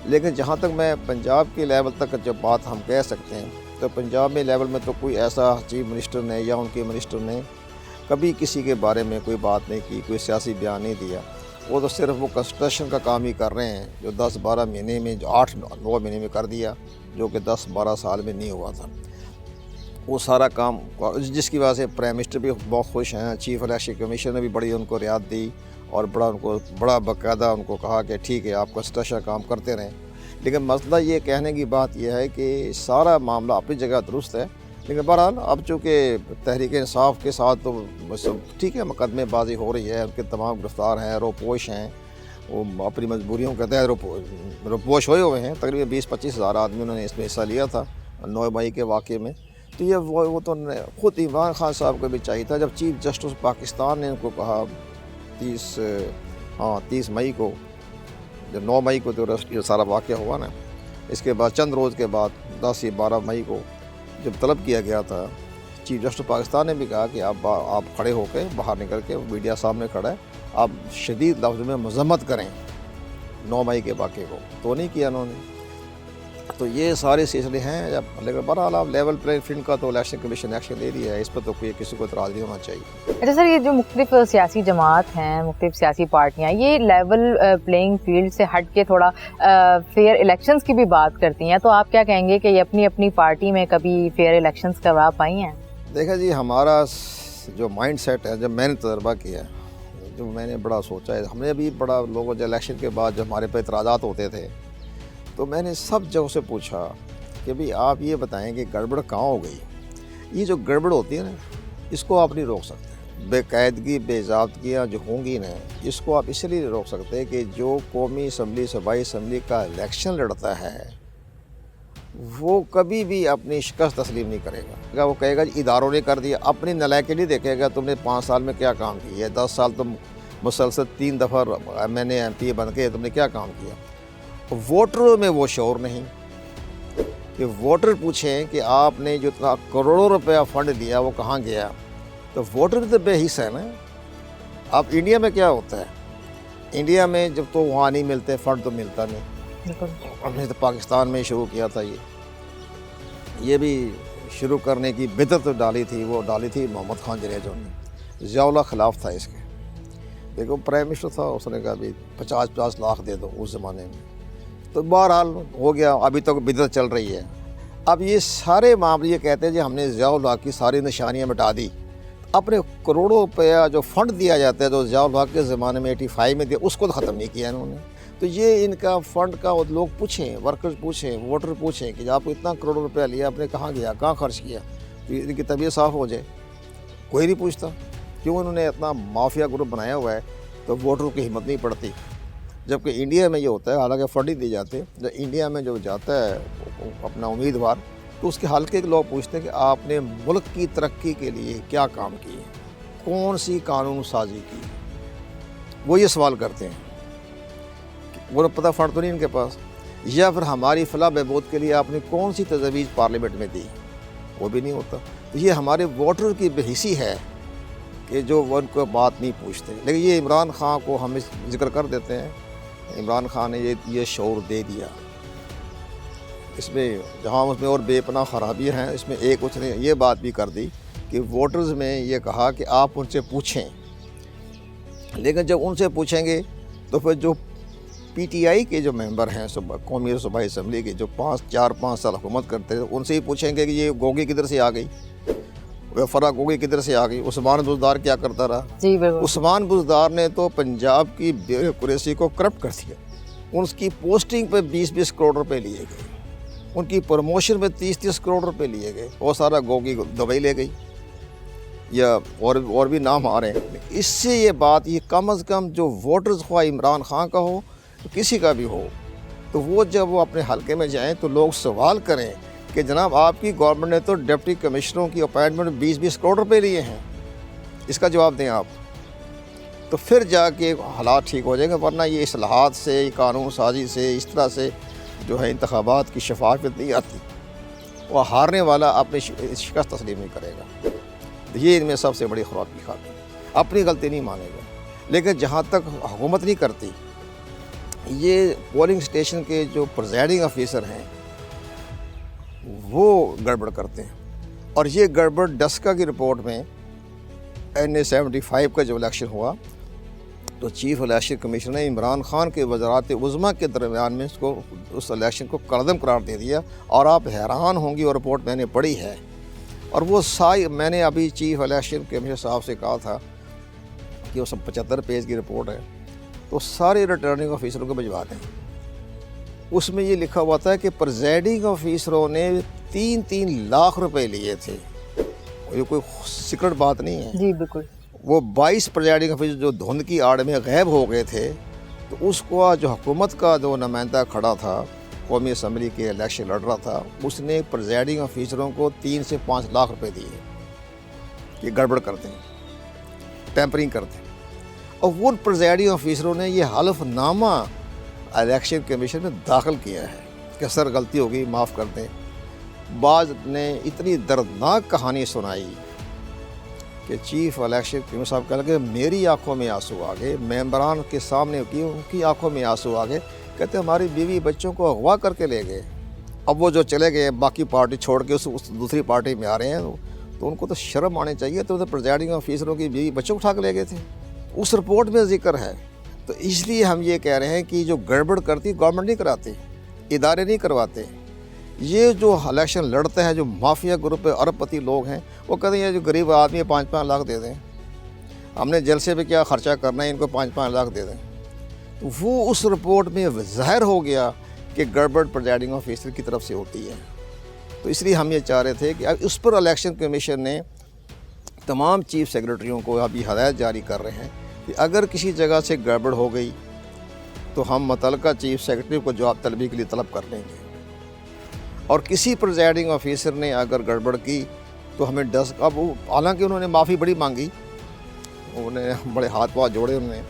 لیکن جہاں تک میں پنجاب کے لیول تک جب بات ہم کہہ سکتے ہیں, تو پنجاب میں لیول میں تو کوئی ایسا چیف منسٹر نے یا ان کے منسٹر نے کبھی کسی کے بارے میں کوئی بات نہیں کی, کوئی سیاسی بیان نہیں دیا. وہ تو صرف وہ کنسٹرکشن کا کام ہی کر رہے ہیں, جو 10-12 مہینے میں, جو 8-9 مہینے میں کر دیا, جو کہ 10-12 سال میں نہیں ہوا تھا. وہ سارا کام, جس کی وجہ سے پرائم منسٹر بھی بہت خوش ہیں, چیف الیکشن کمیشن نے بھی بڑی ان کو رعایت دی, اور बड़ा बाकायदा उनको कहा कि ठीक है आप कंस्ट्रक्शन काम करते रहें। लेकिन मसला ये कहने की बात यह है कि सारा मामला अपनी जगह दुरुस्त है, लेकिन बहरहाल अब चूँकि तहरीक इंसाफ के साथ तो बस ठीक है मुकदमेबाजी हो रही है, उनके तमाम गिरफ्तार हैं, रोपोश हैं, वो अपनी मजबूरियों के तहत रोपोश हुए हैं। तकरीबन 20-25 हज़ार आदमी उन्होंने इसमें हिस्सा लिया था 9 मई के वाक़े में। तो ये वो तो ख़ुद इमरान खान साहब को भी चाहिए था, जब चीफ जस्टिस पाकिस्तान ने उनको कहा 30 मई को, जब 9 मई को तो ये सारा वाक़या हुआ ना, इसके बाद चंद रोज़ के बाद 10 या 12 मई को जब तलब किया गया था, चीफ जस्टिस पाकिस्तान ने भी कहा कि आप खड़े होकर बाहर निकल के मीडिया सामने खड़ा है, आप शदीद लफ्ज़ में मज़म्मत करें 9 मई के वाक़े को, तो नहीं किया उन्होंने। तो ये सारे सिलसिले हैं। जब लेकिन बहरहाल आप लेवल प्लेइंग फील्ड का तो इलेक्शन कमीशन एक्शन ले रही है, इस पर तो कोई किसी को इतराज़ नहीं होना चाहिए। अच्छा सर, ये जो मुख्तलिफ सियासी जमात हैं, मुख्तलिफ सियासी पार्टियाँ, ये लेवल प्लेइंग फील्ड से हट के थोड़ा फेयर इलेक्शंस की भी बात करती हैं, तो आप क्या कहेंगे कि ये अपनी अपनी पार्टी में कभी फेयर इलेक्शंस करवा पाई हैं? देखा जी, हमारा जो माइंड सेट है, जब मैंने तजर्बा किया, जो मैंने बड़ा सोचा है, हमने भी बड़ा लोगों जो इलेक्शन के बाद जो हमारे पे इतराज़ात होते थे, तो मैंने सब जगह से पूछा कि भाई आप ये बताएं कि गड़बड़ कहाँ हो गई। ये जो गड़बड़ होती है ना, इसको आप नहीं रोक सकते। बेकायदगी बेज़ाब्तगियाँ जो होंगी ना, इसको आप इसलिए नहीं रोक सकते कि जो कौमी असम्बली सूबाई असम्बली का इलेक्शन लड़ता है वो कभी भी अपनी शिकस्त तस्लीम नहीं करेगा। वो कहेगा जी इदारों ने कर दिया, अपनी नलायकी नहीं देखेगा तुमने 5 साल में क्या काम किया है, 10 साल तुम मुसलसल 3 दफ़ा मैंने MP बन के तुमने क्या काम किया। वोटरों में वो शौर नहीं कि वोटर पूछें कि आपने जो इतना करोड़ों रुपया फंड दिया वो कहाँ गया, तो वोटर भी तो बेहिस्सा है ना। अब इंडिया में क्या होता है, इंडिया में जब तो वहाँ नहीं मिलते फंड तो मिलता नहीं। हमने तो पाकिस्तान में शुरू किया था, ये भी शुरू करने की बिदअत डाली थी, वो डाली थी मोहम्मद खान जरेजो ने, ज़ियाउल्लाह खिलाफ था इसके। देखो प्राइम मिनिस्टर था, उसने कहा भी 50-50 लाख दे दो उस ज़माने में, तो बहरहाल हो गया। अभी तक बिदअत चल रही है। अब ये सारे मामले ये कहते हैं जी हमने ज़ियाउल हक़ की सारी निशानियाँ मिटा दी, अपने करोड़ों रुपया जो फ़ंड दिया जाता है जो ज़ियाउल हक़ के ज़माने में 85 में दिया, उसको तो ख़त्म नहीं किया इन्होंने। तो ये इनका फ़ंड का लोग पूछें, वर्कर्स पूछें, वोटर पूछें कि आपको इतना करोड़ों रुपया लिया, आपने कहाँ गया, कहाँ खर्च किया, तो इनकी तबीयत साफ़ हो जाए। कोई नहीं पूछता, क्यों उन्होंने इतना माफिया ग्रुप बनाया हुआ है, तो वोटरों की हिम्मत नहीं पड़ती। जबकि इंडिया में ये होता है, हालांकि फंड ही दिए जाते हैं, जब इंडिया में जो जाता है अपना उम्मीदवार, तो उसके हल्के के लोग पूछते हैं कि आपने मुल्क की तरक्की के लिए क्या काम किए, कौन सी कानून साजी की, वो ये सवाल करते हैं। वो पता फंड तो नहीं इनके पास, या फिर हमारी फलाह बहबूद के लिए आपने कौन सी तजवीज़ पार्लियामेंट में दी, वो भी नहीं होता। तो ये हमारे वोटर की बेहिसी है कि जो वो उनको बात नहीं पूछते। लेकिन ये इमरान खान को हम जिक्र कर देते हैं, इमरान खान ने ये शौर दे दिया। इसमें जहाँ उसमें और बेपनाह खराबियाँ हैं, इसमें एक उसने ये बात भी कर दी कि वोटर्स में ये कहा कि आप उनसे पूछें, लेकिन जब उनसे पूछेंगे तो फिर जो PTI के जो मेंबर हैं कौमी सूबाई असम्बली के, जो 4-5 साल हुकूमत करते थे, उनसे ही पूछेंगे कि ये गोगी किधर से आ गई, फरा गोगी किधर से आ गई, उस्मान बुज़दार क्या करता रहा। जी बिल्कुल। उस्मान बुज़दार ने तो पंजाब की ब्यूरोक्रेसी को करप्ट कर दिया। उनकी पोस्टिंग पे 20-20 करोड़ रुपए लिए गए, उनकी प्रमोशन में 30-30 करोड़ रुपए लिए गए, वो सारा गोगी दुबई ले गई, या और भी नाम आ रहे हैं। इससे ये बात, ये कम अज़ कम जो वोटर्स ख्वाह इमरान खान का हो तो किसी का भी हो, तो वो जब वो अपने हलके में जाएँ तो लोग सवाल करें कि जनाब आपकी गवर्नमेंट ने तो डिप्टी कमिश्नरों की अपॉइंटमेंट 20-20 करोड़ रुपए लिए हैं, इसका जवाब दें आप, तो फिर जाके हालात ठीक हो जाएंगे। वरना ये इस्लाहात से, कानून साजी से, इस तरह से जो है इंतखाबात की शफाफियत नहीं आती, वो हारने वाला अपनी शिकस्त तस्लीम नहीं करेगा। तो ये इनमें सबसे बड़ी खराबी खाती, अपनी गलती नहीं मानेगा। लेकिन जहाँ तक हुकूमत नहीं करती, ये पोलिंग स्टेशन के जो प्रिजाइडिंग ऑफिसर हैं वो गड़बड़ करते हैं। और ये गड़बड़ डस्का की रिपोर्ट में NA 75 का जो इलेक्शन हुआ, तो चीफ इलेक्शन कमिश्नर ने इमरान खान के वज़रात उज़्मा के दरमियान में उसको उस इलेक्शन को कलदम करार दे दिया। और आप हैरान होंगी, और रिपोर्ट मैंने पढ़ी है, और वो मैंने अभी चीफ इलेक्शन कमिश्नर साहब से कहा था कि वो सब 75 पेज की रिपोर्ट है, तो सारे रिटर्निंग ऑफिसरों को भिजवा दें। उसमें ये लिखा हुआ था कि प्रिजाइडिंग ऑफिसरों ने 3-3 लाख रुपए लिए थे। ये कोई सीक्रेट बात नहीं है। जी बिल्कुल। वो 22 प्रिजाइडिंग ऑफिसर जो धुंध की आड़ में गायब हो गए थे, तो उसको जो हुकूमत का जो नुमाइंदा खड़ा था, कौमी असम्बली के इलेक्शन लड़ रहा था, उसने प्रिजाइडिंग ऑफिसरों को 3 से 5 लाख रुपए दिए कि गड़बड़ करते हैं, टैंपरिंग करते हैं। और वो प्रिजाइडिंग ऑफिसरों ने ये हलफनामा इलेक्शन कमीशन में दाखिल किया है कि सर गलती हो गई, माफ़ कर दें। बाज़ ने इतनी दर्दनाक कहानी सुनाई कि चीफ इलेक्शन कमीशन साहब कह लगे मेरी आंखों में आंसू आ गए, मेंबरान के सामने की उनकी आंखों में आंसू आ गए। कहते हमारी बीवी बच्चों को अगवा करके ले गए। अब वो जो चले गए बाकी पार्टी छोड़ के उस दूसरी पार्टी में आ रहे हैं, तो उनको तो शर्म आनी चाहिए। तो प्रिजाइडिंग ऑफिसरों की बीवी बच्चों को उठा के ले गए थे, उस रिपोर्ट में जिक्र है। तो इसलिए हम ये कह रहे हैं कि जो गड़बड़ करती गवर्नमेंट नहीं कराती, इदारे नहीं करवाते। ये जो इलेक्शन लड़ते हैं, जो माफिया ग्रुप अरबपति लोग हैं, वो कहते हैं जो गरीब आदमी है 5-5 लाख दे दें, हमने जलसे पे क्या खर्चा करना है, इनको 5-5 लाख दे दें। तो वो उस रिपोर्ट में ज़ाहिर हो गया कि गड़बड़ प्रिजाइडिंग ऑफिसर की तरफ से होती है। तो इसलिए हम ये चाह रहे थे कि अब उस पर इलेक्शन कमीशन ने तमाम चीफ सेक्रेटरियों को अभी हदायत जारी कर रहे हैं कि अगर किसी जगह से गड़बड़ हो गई तो हम मुतल्लिका चीफ सेक्रेटरी को जवाब तलबी के लिए तलब कर लेंगे। और किसी प्रिजाइडिंग ऑफिसर ने अगर गड़बड़ की तो हमें 10 अब हालांकि उन्होंने माफ़ी बड़ी मांगी, उन्होंने बड़े हाथ पाँव जोड़े उन्होंने,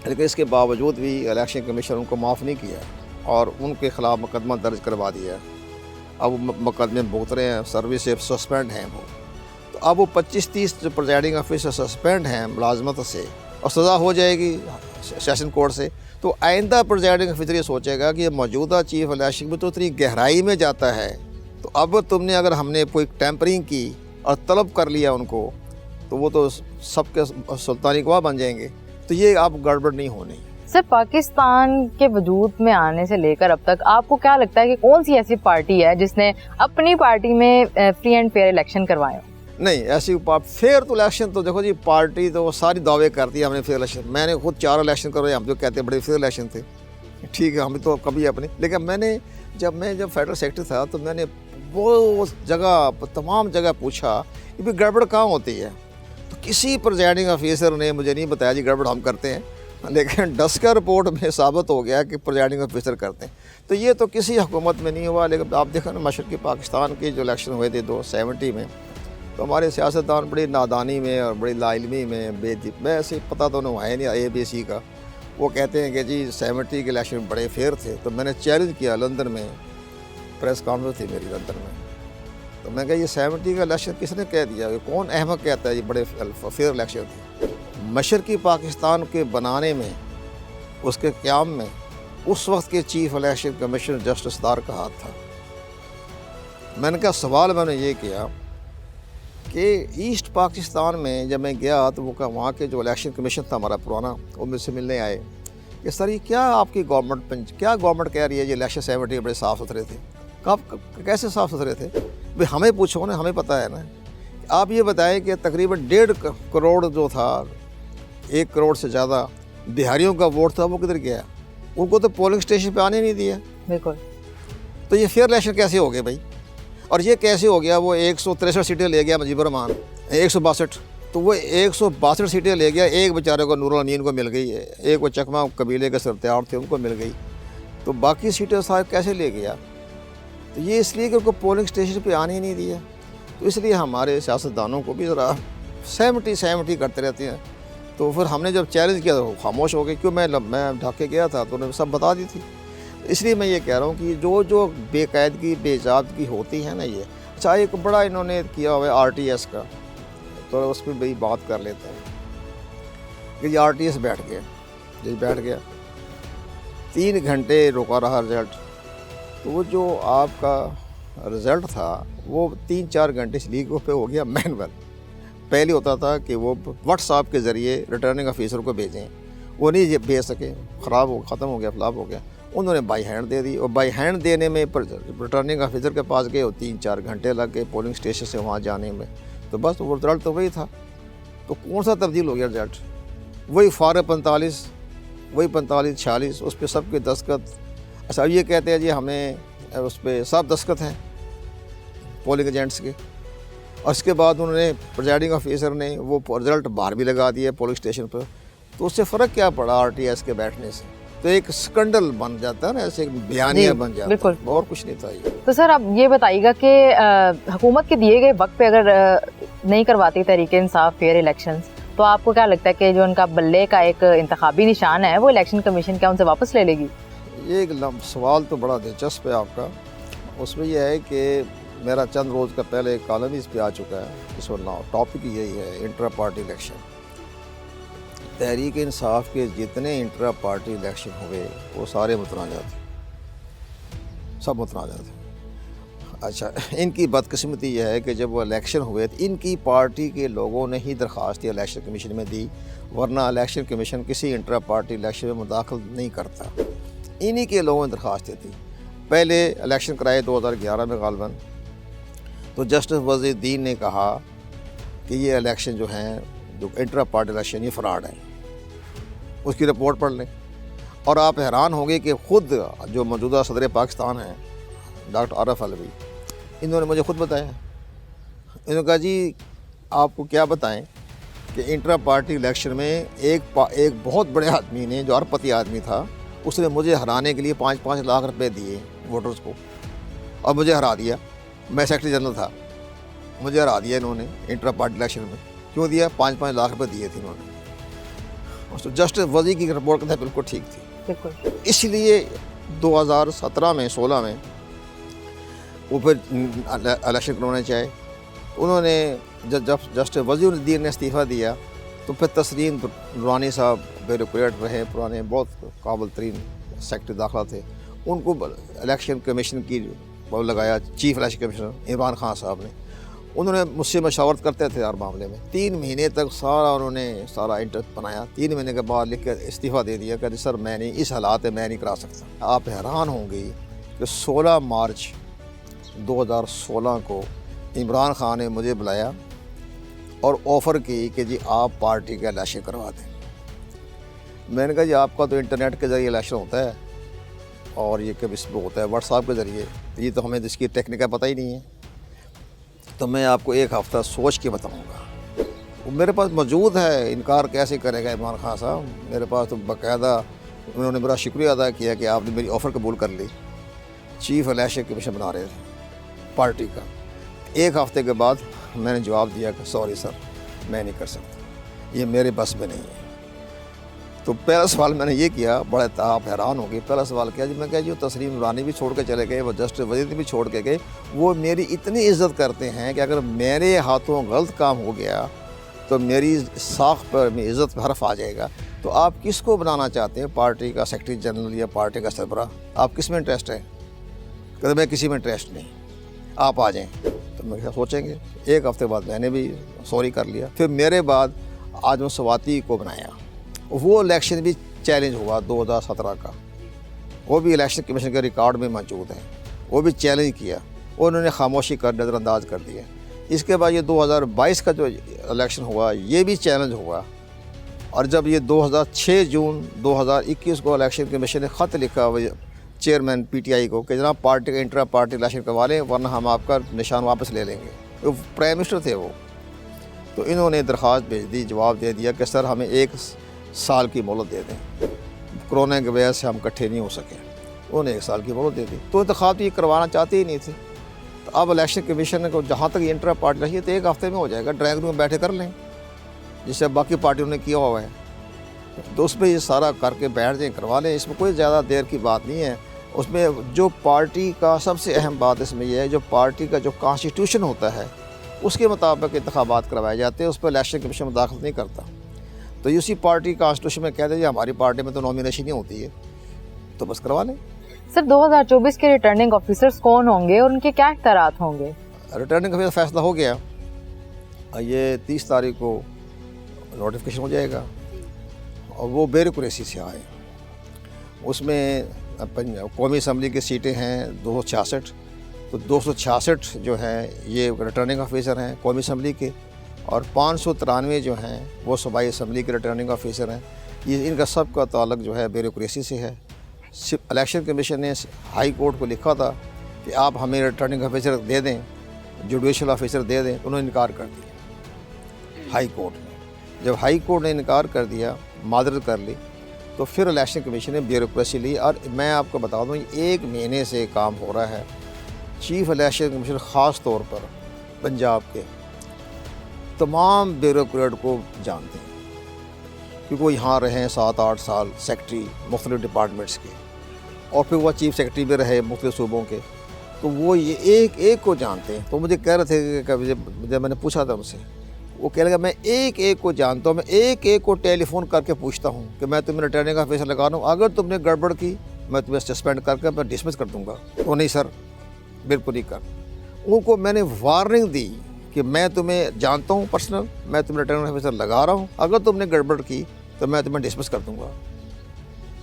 लेकिन इसके बावजूद भी इलेक्शन कमीशन उनको माफ़ नहीं किया और उनके ख़िलाफ़ मुकदमा दर्ज करवा दिया। अब वो मुकदमे भुगत रहे हैं, सर्विस से सस्पेंड हैं वो। तो अब वो 25-30 जो प्रिजाइडिंग ऑफिसर सस्पेंड हैं मुलाजमत से और सज़ा हो जाएगी सेशन कोर्ट से। तो आइंदा प्रिजाइडिंग ऑफिसर ये सोचेगा कि ये मौजूदा चीफ इलेक्शन में तो इतनी गहराई में जाता है, तो अब तुमने अगर हमने कोई टैंपरिंग की और तलब कर लिया उनको, तो वो तो सबके सुल्तानी गवाह बन जाएंगे। तो ये अब गड़बड़ नहीं होनी। सर, पाकिस्तान के वजूद में आने से लेकर अब तक आपको क्या लगता है कि कौन सी ऐसी पार्टी है जिसने अपनी पार्टी में फ्री एंड फेयर इलेक्शन करवाए? नहीं, ऐसी फेयर तो इलेक्शन तो देखो जी, पार्टी तो वो सारी दावे करती है हमने फेयर इलेक्शन। मैंने खुद 4 इलेक्शन करवाए, हम जो कहते हैं बड़े फेयर इलेक्शन थे, ठीक है, हम तो कभी अपने। लेकिन मैं जब फेडरल सेक्रेटरी था तो मैंने वो जगह तमाम जगह पूछा कि भाई गड़बड़ कहाँ होती है, तो किसी प्रिजाइडिंग ऑफिसर ने मुझे नहीं बताया जी गड़बड़ हम करते हैं। लेकिन डस्का रिपोर्ट में साबित हो गया कि प्रिजाइडिंग ऑफिसर करते हैं। तो ये तो किसी हुकूमत में नहीं हुआ। लेकिन आप देखो ना, मशरक़ी पाकिस्तान के जो इलेक्शन हुए थे 1970 में, तो हमारे सियासतदान बड़ी नादानी में और बड़ी लाइलमी में मैं ऐसे पता तो उन्हें है नहीं ABC का, वो कहते हैं कि जी 70 के इलेक्शन बड़े फेयर थे। तो मैंने चैलेंज किया, लंदन में प्रेस कॉन्फ्रेंस थी मेरी लंदन में, तो मैं कहा ये 70 का इलेक्शन किसने कह दिया, कौन अहमक कहता है ये बड़े फेयर इलेक्शन थे। मशरक़ी पाकिस्तान के बनाने में, उसके क़याम में उस वक्त के चीफ इलेक्शन कमिश्नर जस्टिस दार का हाथ था। मैंने कहा सवाल मैंने ये किया कि ईस्ट पाकिस्तान में जब मैं गया तो वो वहाँ के जो इलेक्शन कमीशन था हमारा पुराना, वो मुझसे मिलने आए कि सर ये क्या आपकी गवर्नमेंट कह रही है, ये इलेक्शन 70 बड़े साफ़ सुथरे थे। कब कैसे साफ़ सुथरे थे भाई, हमें पूछो ना, हमें पता है ना। आप ये बताएं कि तकरीबन 1.5 करोड़ जो था, 1 करोड़ से ज़्यादा बिहारियों का वोट था, वो किधर गया? उनको तो पोलिंग स्टेशन पे आने नहीं दिया। बिल्कुल। तो ये फेयर इलेक्शन कैसे हो गए भाई? और ये कैसे हो गया? वो 163 सीटें ले गया मुजीबर रहमान, 162, तो वो 162 सीटें ले गया। एक बेचारे को नूरुल अमीन को मिल गई, एक वो चकमा कबीले के सरत्यार थे उनको मिल गई, तो बाकी सीटें साहब कैसे ले गया? तो ये इसलिए कि उनको पोलिंग स्टेशन पे आने ही नहीं दिया। तो इसलिए हमारे सियासतदानों को भी ज़रा सहमति करते रहते हैं। तो फिर हमने जब चैलेंज किया तो खामोश हो गए। क्यों? मैं ढाके गया था तो उन्होंने सब बता दी थी। इसलिए मैं ये कह रहा हूँ कि जो बेकायदगी बेजादगी होती है ना, ये अच्छा एक बड़ा इन्होंने किया हुआ है RTS का, तो उस पर भी बात कर लेते हैं कि ये RTS बैठ गया 3 घंटे रुका रहा रिज़ल्ट। तो वो जो आपका रिज़ल्ट था वो 3-4 घंटे से लीक पे हो गया मैनुअल। पहले होता था कि वो व्हाट्सएप के ज़रिए रिटर्निंग ऑफिसर को भेजें, वो नहीं भेज सके, ख़त्म हो गया, फ्लॉप हो गया। उन्होंने बाई हैंड दे दी, और बाई हैंड देने में रिटर्निंग ऑफिसर के पास गए और 3-4 घंटे लग गए पोलिंग स्टेशन से वहाँ जाने में। तो बस वो रिज़ल्ट तो वही था। तो कौन सा तब्दील हो गया रिज़ल्ट? वही फार 45, वही 45-46, उस पर सब के दस्तखत। अच्छा अब ये कहते हैं जी हमें उस पर सब दस्तखत हैं पोलिंग एजेंट्स के, और इसके बाद उन्होंने प्रिजाइडिंग ऑफिसर ने वो रिजल्ट बाहर भी लगा दिया पोलिंग स्टेशन पर। तो उससे फ़र्क क्या पड़ा RTS के बैठने से? तो एक स्कैंडल बन जाता है ना, ऐसे एक बयानिया बन जाता बिल्कुल। है, और कुछ नहीं था ये। तो सर अब ये बताइएगा कि हुकूमत के दिए गए वक्त पे अगर नहीं करवाती तहरीक इंसाफ फेयर इलेक्शंस, तो आपको क्या लगता है कि जो उनका बल्ले का एक इंतखाबी निशान है वो इलेक्शन कमीशन क्या उनसे वापस ले लेगी? ये एक सवाल तो बड़ा दिलचस्प है आपका। उसमें यह है कि मेरा चंद रोज़ का पहले एक कॉलम इस पे आ चुका है, इस वक्त टॉपिक यही है, intra party election. Tehreek Insaf के जितने इंट्रा पार्टी इलेक्शन हुए वो सारे मुतनाज़ा थे, सब मुतनाज़ा थे। अच्छा इनकी बदकिस्मती यह है कि जब वो इलेक्शन हुए तो इनकी पार्टी के लोगों ने ही दरख्वास्त इलेक्शन कमीशन में दी, वरना इलेक्शन कमीशन किसी इंट्रा पार्टी इलेक्शन में मुदाखल नहीं करता। इन्हीं के लोगों ने दरख्वास्त दी। पहले इलेक्शन कराए 2011 में गालबन, तो जस्टिस वज़ीरुद्दीन ने कहा कि ये इलेक्शन जो हैं, जो इंट्रा पार्टी इलेक्शन, ये फ्रॉड है। उसकी रिपोर्ट पढ़ लें और आप हैरान होंगे कि ख़ुद जो मौजूदा सदर पाकिस्तान हैं डॉक्टर आरिफ अलवी, इन्होंने मुझे ख़ुद बताया। इन्होंने कहा जी आपको क्या बताएं कि इंट्रा पार्टी इलेक्शन में एक बहुत बड़े आदमी ने, जो अरबपति आदमी था, उसने मुझे हराने के लिए 5-5 लाख रुपए दिए वोटर्स को, और मुझे हरा दिया। मैं सेक्रेटरी जनरल था, मुझे हरा दिया इन्होंने इंट्रा पार्टी इलेक्शन में। क्यों दिया? 5-5 लाख रुपए दिए थे इन्होंने। तो जस्टिस वज़ी की रिपोर्ट कहता है बिल्कुल ठीक थी। बिल्कुल। इसलिए 2017 में 16 में वो फिर इलेक्शन करवाने चाहे। उन्होंने जब जस्टिस वज़ीरुद्दीन ने इस्तीफ़ा दिया तो फिर तस्लीम दुरानी साहब ब्यूरोक्रेट रहे, पुराने बहुत काबिल तरीन सेक्रेटरी दाखिला थे, उनको इलेक्शन कमीशन की वो लगाया, chief election commissioner Imran Khan साहब ने। उन्होंने मुझसे मशावरत करते थे हर मामले में। 3 महीने तक उन्होंने सारा इंटरेस्ट बनाया। 3 महीने के बाद लिख कर इस्तीफ़ा दे दिया कि सर मैं नहीं, इस हालात में मैं नहीं करा सकता। आप हैरान होंगी कि 16 मार्च 2016 को इमरान खान ने मुझे बुलाया और ऑफ़र की कि जी आप पार्टी का इलेक्शन करवा दें। मैंने कहा जी आपका तो इंटरनेट के ज़रिए इलेक्शन होता है और ये कब इसमें होता है व्हाट्सएप के ज़रिए, ये तो हमें इसकी टेक्निक का पता ही नहीं है। तो मैं आपको 1 हफ़्ता सोच के बताऊंगा। वो मेरे पास मौजूद है, इनकार कैसे करेगा इमरान खान साहब। मेरे पास तो बाकायदा उन्होंने मेरा शुक्रिया अदा किया कि आपने मेरी ऑफ़र कबूल कर ली। चीफ इलेक्शन कमीशन बना रहे थे पार्टी का। 1 हफ़्ते के बाद मैंने जवाब दिया कि सॉरी सर मैं नहीं कर सकता, ये मेरे बस में नहीं है। तो पहला सवाल मैंने ये किया, बड़े आप हैरान हो गए। पहला सवाल किया जी, मैं कहा जी तस्लीम नूरानी भी छोड़ के चले गए, वो जस्टिस वज़ीर भी छोड़ के गए, वो मेरी इतनी इज़्ज़त करते हैं कि अगर मेरे हाथों गलत काम हो गया तो मेरी साख पर, मेरी इज़्ज़त पर हर्फ आ जाएगा। तो आप किसको बनाना चाहते हैं, पार्टी का सेक्रेटरी जनरल या पार्टी का सरबराह? आप किस में इंटरेस्ट है? कहते मैं किसी में इंटरेस्ट नहीं, आप आ जाएँ। तो मैं क्या सोचेंगे। 1 हफ़्ते बाद मैंने भी सॉरी कर लिया। फिर मेरे बाद आजम सवाती को बनाया। वो इलेक्शन भी चैलेंज हुआ 2017 का, वो भी इलेक्शन कमीशन के रिकॉर्ड में मौजूद है। वो भी चैलेंज किया, उन्होंने खामोशी कर नज़रअंदाज कर दिया। इसके बाद ये 2022 का जो इलेक्शन हुआ ये भी चैलेंज हुआ। और जब ये 6 जून 2021 को इलेक्शन कमीशन ने ख़त लिखा चेयरमैन PTI को कि जनाब पार्टी का इंट्रा पार्टी इलेक्शन करवा लें वरना हम आपका निशान वापस ले लेंगे। तो प्राइम मिनिस्टर थे वो, तो इन्होंने दरख्वास्त भेज दी, जवाब दे दिया कि सर हमें 1 साल की मोहलत दे दें, कोरोना की वजह से हम इकट्ठे नहीं हो सके। उन्होंने 1 साल की मोहलत दे दी। तो इंतखाब ये करवाना चाहते ही नहीं थे। तो अब इलेक्शन कमीशन को जहाँ तक इंट्रा पार्टी इलेक्शन तो 1 हफ़्ते में हो जाएगा, ड्राइंग रूम में बैठे कर लें जिससे बाकी पार्टियों ने किया हुआ है। तो उसमें ये सारा करके बैठ जाएँ, करवा लें। इसमें कोई ज़्यादा देर की बात नहीं है। उसमें जो पार्टी का सबसे अहम बात इसमें यह है, जो पार्टी का जो कॉन्स्टिट्यूशन होता है उसके मुताबिक इंतखाबात करवाए जाते हैं, उस पर इलेक्शन कमीशन मुदाखलत नहीं करता। तो उसी पार्टी कॉन्स्टिट्यूशन में कहते हैं हमारी पार्टी में तो नॉमिनेशन ही होती है, तो बस करवा लें। सर 2024 के रिटर्निंग ऑफिसर्स कौन होंगे और उनके क्या इख्तियारात होंगे? रिटर्निंग ऑफिसर फैसला हो गया, ये 30 तारीख को नोटिफिकेशन हो जाएगा और वो ब्यूरोक्रेसी से आए। उसमें कौमी असम्बली की सीटें हैं 266, तो 266 जो हैं ये रिटर्निंग ऑफिसर हैं कौमी असम्बली के, اور 593 جو ہیں وہ صوبائی اسمبلی کے ریٹرننگ آفیسر ہیں. یہ ان کا سب کا تعلق جو ہے بیوروکریسی سے ہے. الیکشن کمیشن نے ہائی کورٹ کو لکھا تھا کہ آپ ہمیں ریٹرننگ آفیسر دے دیں, جوڈیشل آفیسر دے دیں, انہوں نے انکار کر دیا ہائی کورٹ نے. جب ہائی کورٹ نے انکار کر دیا, معذرت کر لی, تو پھر الیکشن کمیشن نے بیوروکریسی لی. اور میں آپ کو بتا دوں 1 مہینے سے کام ہو رہا ہے. چیف الیکشن کمیشن خاص طور پر پنجاب کے تمام بیوروکریٹ کو جانتے ہیں, کیونکہ وہ یہاں رہے ہیں 7-8 سال سیکٹری مختلف ڈپارٹمنٹس کے, اور پھر وہ چیف سیکٹری بھی رہے مختلف صوبوں کے, تو وہ یہ ایک ایک کو جانتے ہیں. تو مجھے کہہ رہے تھے کہ جب میں نے پوچھا تھا ان سے, وہ کہہ لگا میں ایک ایک کو جانتا ہوں, میں ایک ایک کو ٹیلی فون کر کے پوچھتا ہوں کہ میں تمہیں ریٹرننگ آفیسر لگا رہا ہوں, اگر تم نے گڑبڑ کی میں تمہیں سسپینڈ کر کے میں ڈسمس کر دوں گا. وہ نہیں سر, بالکل نہیں کر. ان کو میں نے وارننگ دی کہ میں تمہیں جانتا ہوں پرسنل, میں تمہیں ریٹرننگ آفیسر لگا رہا ہوں, اگر تم نے گڑبڑ کی تو میں تمہیں ڈسمس کر دوں گا.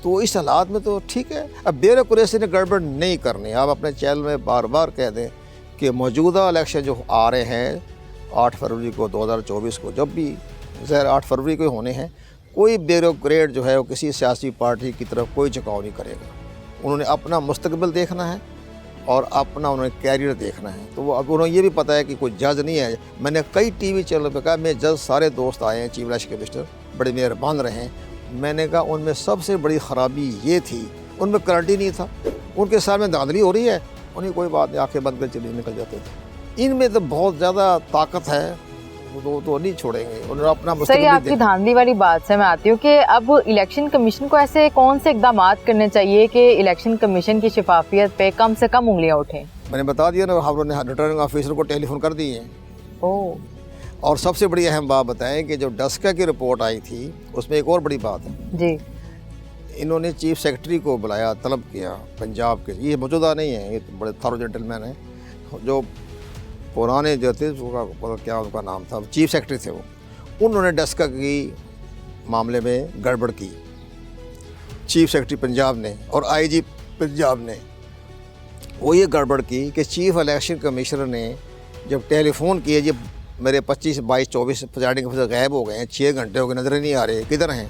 تو اس حالات میں تو ٹھیک ہے. اب بیوروکریسی نے گڑبڑ نہیں کرنی. آپ اپنے چینل میں بار بار کہہ دیں کہ موجودہ الیکشن جو آ رہے ہیں 8 فروری کو 2024 کو, جب بھی ظاہر 8 فروری کو ہونے ہیں, کوئی بیوروکریٹ جو ہے وہ کسی سیاسی پارٹی کی طرف کوئی جھکاؤ نہیں کرے گا. انہوں نے اپنا مستقبل دیکھنا ہے اور اپنا انہوں نے کیریئر دیکھنا ہے. تو وہ اب انہوں یہ بھی پتہ ہے کہ کوئی جج نہیں ہے. میں نے کئی ٹی وی چینل پہ کہا, میں جج سارے دوست آئے ہیں, چیف الیکشن کمشنر بڑے مہربان رہے ہیں. میں نے کہا ان میں سب سے بڑی خرابی یہ تھی, ان میں کرنٹ نہیں تھا. ان کے سامنے دھاندلی ہو رہی ہے, انہیں کوئی بات نہیں, آنکھیں بند کر چلی نکل جاتے تھے. ان میں تو بہت زیادہ طاقت ہے, وہ تو نہیں چھوڑیں گے. انہوں نے اپنا صحیح. آپ کی دھاندلی والی بات سے میں آتی ہوں کہ اب الیکشن کمیشن کو ایسے کون سے اقدامات کرنے چاہیے کہ الیکشن کمیشن کی شفافیت پہ کم سے کم انگلیاں اٹھیں؟ میں نے بتا دیا نا, ہم نے ریٹرننگ آفیسر کو ٹیلی فون کر دیے ہیں. اور سب سے بڑی اہم بات بتائیں کہ جو ڈسکا کی رپورٹ آئی تھی اس میں ایک اور بڑی بات ہے جی. انہوں نے چیف سیکرٹری کو بلایا, طلب کیا پنجاب کے, یہ موجودہ نہیں ہے, یہ بڑے تھارو جینٹل مین ہیں, جو پرانے جو تھے کیا ان کا نام تھا, چیف سیکرٹری تھے وہ. انہوں نے ڈسکا کی معاملے میں گڑبڑ کی, چیف سیکرٹری پنجاب نے اور آئی جی پنجاب نے. وہ یہ گڑبڑ کی کہ چیف الیکشن کمشنر نے جب ٹیلی فون کیے, جب میرے 25, 22, 24 پریزائڈنگ آفیسر غائب ہو گئے ہیں, 6 گھنٹے ہو گئے, نظر نہیں آ رہے کدھر ہیں,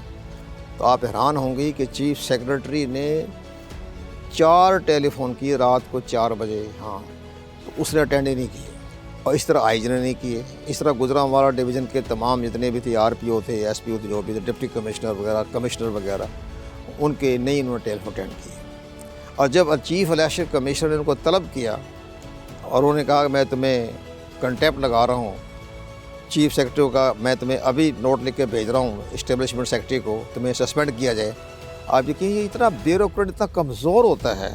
تو آپ حیران ہوں گی کہ چیف سیکرٹری نے 4 ٹیلی فون کیے رات کو 4 بجے. ہاں, تو اس نے اٹینڈ ہی نہیں کیے. اور اس طرح آئی جی نے نہیں کیے. اس طرح گجرانوالا ڈویژن کے تمام جتنے بھی تھے, آر پی او تھے, ایس پی او تھے, جو بھی تھے, ڈپٹی کمشنر وغیرہ, کمشنر وغیرہ, ان کے نہیں انہوں نے ٹیلی فون اٹینڈ کیے. اور جب چیف الیکشن کمیشنر نے ان کو طلب کیا اور انہوں نے کہا کہ میں تمہیں کنٹیمپٹ لگا رہا ہوں, چیف سیکرٹری کا میں تمہیں ابھی نوٹ لکھ کے بھیج رہا ہوں اسٹیبلشمنٹ سیکرٹری کو, تمہیں سسپینڈ کیا جائے. آپ دیکھیں یہ اتنا بیوروکریٹ اتنا کمزور ہوتا ہے.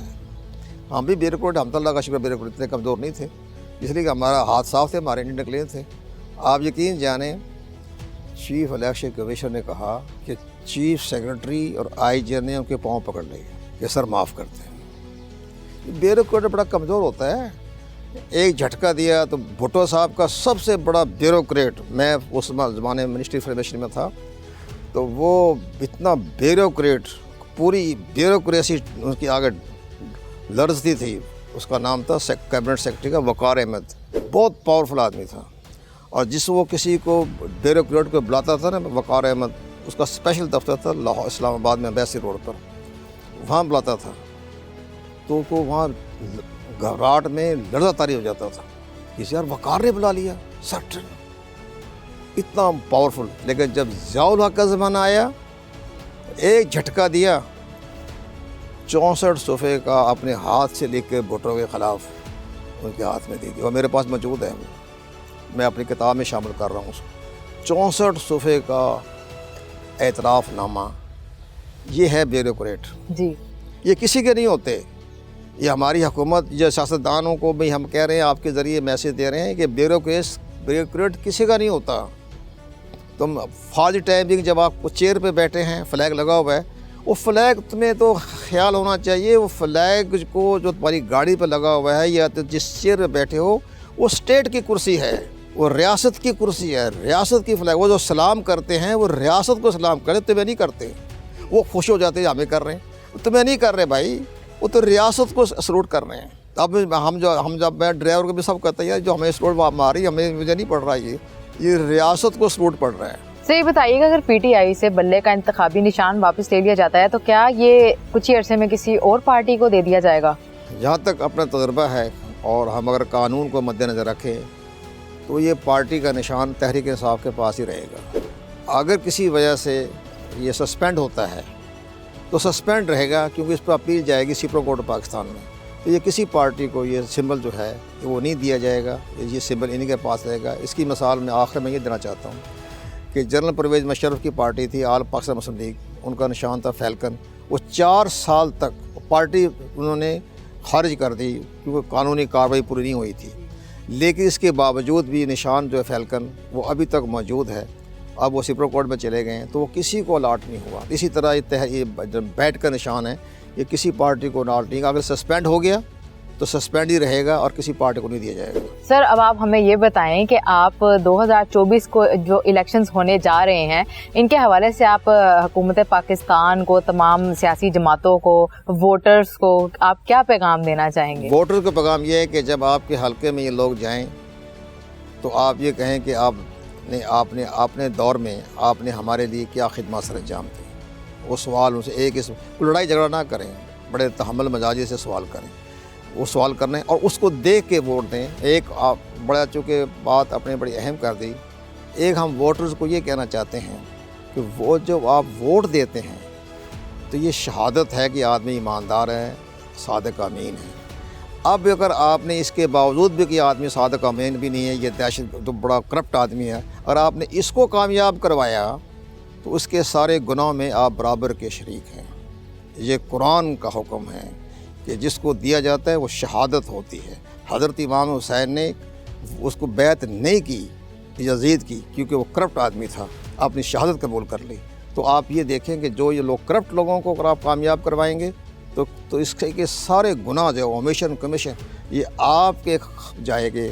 ہم بھی بیوروکریٹ, ہم تو اللہ کا شکر بیوروکریٹ اتنے کمزور نہیں تھے, اس لیے کہ ہمارا ہاتھ صاف تھے, ہمارے انڈین کلین تھے. آپ یقین جانیں چیف الیکشن کمیشنر نے کہا کہ چیف سیکرٹری اور آئی جی نے ان کے پاؤں پکڑ لیے کہ سر معاف کرتے ہیں. بیوروکریٹ بڑا کمزور ہوتا ہے. ایک جھٹکا دیا تو بھٹو صاحب کا سب سے بڑا بیوروکریٹ, میں اس زمانے میں منسٹری انفارمیشن میں تھا, تو وہ اتنا بیوروکریٹ, پوری بیوروکریسی ان کی آگے لرزتی تھی. اس کا نام تھا کیبنٹ سیکرٹری کا وقار احمد, بہت پاورفل آدمی تھا. اور جس وہ کسی کو بیوروکریٹ کو بلاتا تھا نا, وقار احمد, اس کا اسپیشل دفتر تھا لاہور اسلام آباد میں بیسی روڈ پر, وہاں بلاتا تھا تو کو وہاں گھبراہٹ میں لرزہ طاری ہو جاتا تھا کہ یار وقار نے بلا لیا, سر اتنا پاورفل. لیکن جب ضیاء الحق کا زمانہ آیا, ایک جھٹکا دیا, 64 صفحے کا اپنے ہاتھ سے لکھ کے بھٹو کے خلاف ان کے ہاتھ میں دے دیا, اور میرے پاس موجود ہے, میں اپنی کتاب میں شامل کر رہا ہوں اس کو. 64 صفحے کا اعتراف نامہ, یہ ہے بیوروکریٹ. جی, یہ کسی کے نہیں ہوتے. یہ ہماری حکومت جو سیاستدانوں کو بھی ہم کہہ رہے ہیں, آپ کے ذریعے میسیج دے رہے ہیں کہ بیوروکریٹ کسی کا نہیں ہوتا. تم فاضی ٹائم جب آپ چیئر پہ بیٹھے ہیں, فلیگ لگا ہوا ہے, وہ فلیگ تمہیں تو خیال ہونا چاہیے وہ فلیگ کو جو تمہاری گاڑی پہ لگا ہوا ہے یا تو جس چیئر پہ بیٹھے ہو وہ اسٹیٹ کی کرسی ہے, وہ ریاست کی کرسی ہے, ریاست کی فلیگ. وہ جو سلام کرتے ہیں وہ ریاست کو سلام کرتے, تمہیں نہیں کرتے. وہ خوش ہو جاتے ہیں ہمیں کر رہے ہیں, تمہیں نہیں کر رہے بھائی, وہ تو ریاست کو سلوٹ کر رہے ہیں. اب ہم جب میں ڈرائیور کو بھی سب کہتے ہیں جو ہمیں سلوٹ ماری, ہمیں مجھے نہیں پڑ رہا, ये रियासत को सलूट पड़ रहा है। सर ये बताइएगा, अगर पीटीआई से बल्ले का इंतखाबी निशान वापस ले लिया जाता है तो क्या ये कुछ ही अरसे में किसी और पार्टी को दे दिया जाएगा? जहाँ तक अपना तजर्बा है और हम अगर कानून को मद्देनज़र रखें तो ये पार्टी का निशान तहरीक इंसाफ के पास ही रहेगा। अगर किसी वजह से ये सस्पेंड होता है तो सस्पेंड रहेगा, क्योंकि इस पर अपील जाएगी सुप्रीम कोर्ट पाकिस्तान में। तो ये किसी पार्टी को ये सिंबल जो है वो नहीं दिया जाएगा, ये सिंबल इन्हीं के पास रहेगा। इसकी मिसाल मैं आखिर में ये देना चाहता हूँ कि जनरल परवेज़ मुशर्रफ की पार्टी थी आल पाकिस्तान मुस्लिम लीग, उनका निशान था फैल्कन। वो 4 साल तक पार्टी उन्होंने खारिज कर दी क्योंकि कानूनी कार्रवाई पूरी नहीं हुई थी, लेकिन इसके बावजूद भी निशान जो है फैल्कन वो अभी तक मौजूद है। अब वो सुप्रीम कोर्ट में चले गए हैं तो वो किसी को अलाट नहीं हुआ। इसी तरह ये बैट का निशान है, ये किसी पार्टी को अलाट नहीं, अगर सस्पेंड हो गया तो सस्पेंड ही रहेगा और किसी पार्टी को नहीं दिया जाएगा। सर अब आप हमें ये बताएं कि आप 2024 को जो इलेक्शंस होने जा रहे हैं इनके हवाले से आप हुकूमत पाकिस्तान को, तमाम सियासी जमातों को, वोटर्स को आप क्या पैगाम देना चाहेंगे? वोटर्स का पैगाम ये है कि जब आपके हलके में ये लोग जाएं तो आप ये कहें कि आपने अपने दौर में आपने हमारे लिए क्या खिदमत सर अंजाम दी। वो सवाल उनसे लड़ाई झगड़ा ना करें, बड़े तहम्मुल मजाजी से सवाल करें, वो सवाल करने और उसको देख के वोट दें। एक आप बड़ा चूँकि बात आपने बड़ी अहम कर दी, एक हम वोटर्स को ये कहना चाहते हैं कि वो जब आप वोट देते हैं तो ये शहादत है कि आदमी ईमानदार है, सादिक अमीन है। अब अगर आपने इसके बावजूद भी कि आदमी सादिक अमीन भी नहीं है, ये दहशत तो बड़ा करप्ट आदमी है, और आपने इसको कामयाब करवाया तो उसके सारे गुनाहों में आप बराबर के शरीक हैं। ये कुरान का हुक्म है कि जिसको दिया जाता है वो शहादत होती है। हज़रत इमाम हुसैन ने उसको बैत नहीं की यजीद की क्योंकि वो करप्ट आदमी था, अपनी शहादत कबूल कर ली। तो आप ये देखें कि जो ये लोग करप्ट लोगों को अगर आप कामयाब करवाएंगे तो इसके सारे गुनाह जो ओमिशन कमीशन ये आपके जाएंगे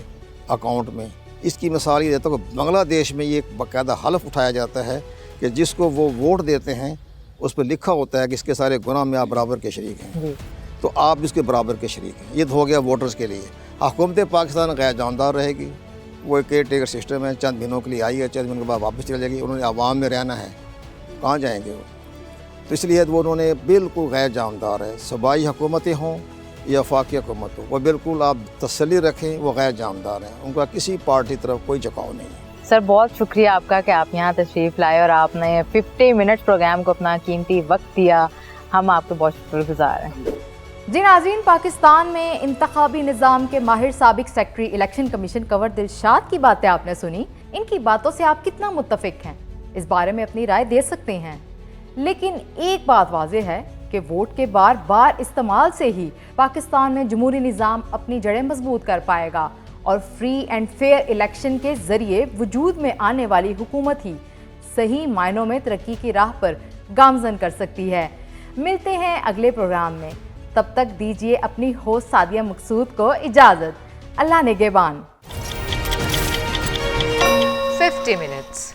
अकाउंट में। इसकी मिसाल ये देता हूँ कि बांग्लादेश में ये एक बाकायदा हलफ उठाया जाता है कि जिसको वो वोट देते हैं उस पर लिखा होता है कि इसके सारे गुनाह में आप बराबर के शरीक हैं, तो आप इसके बराबर के शरीक हैं। ये तो हो गया वोटर्स के लिए। हुकूमत पाकिस्तान गैर जानदार रहेगी, वो एक केयर टेकर सिस्टम है, चंद दिनों के लिए आई है, चंद दिनों के बाद वापस चली जाएगी। उन्होंने आवाम में रहना है, कहाँ जाएंगे वो? तो इसलिए वो उन्होंने बिल्कुल गैर जानदार है। सूबाई हुकूमतें हों या वफाकी हुकूमत हो, वो बिल्कुल आप तसल्ली रखें, वो गैर जानदार हैं, उनका किसी पार्टी तरफ कोई झुकाव नहीं है। सर बहुत शुक्रिया आपका कि आप यहाँ तशरीफ़ लाए और आपने 50 मिनट प्रोग्राम को अपना कीमती वक्त दिया। हम आपके बहुत शुक्रगुजार हैं। जी नाज़रीन, पाकिस्तान में इंतखाबी निज़ाम के माहिर साबिक secretary election commission Kanwar Dilshad की बातें आपने सुनी। इनकी बातों से आप कितना मुत्तफिक हैं, इस बारे में अपनी राय दे सकते हैं। लेकिन एक बात वाज़ेह है कि वोट के बार बार इस्तेमाल से ही पाकिस्तान में जमहूरी निज़ाम अपनी जड़ें मजबूत कर पाएगा और फ्री एंड फेयर इलेक्शन के ज़रिए वजूद में आने वाली हुकूमत ही सही मायनों में तरक्की की राह पर गामजन कर सकती है। मिलते हैं अगले प्रोग्राम में, तब तक दीजिए अपनी होस्ट सादिया मकसूद को इजाज़त। अल्लाह निगहबान। 50 minutes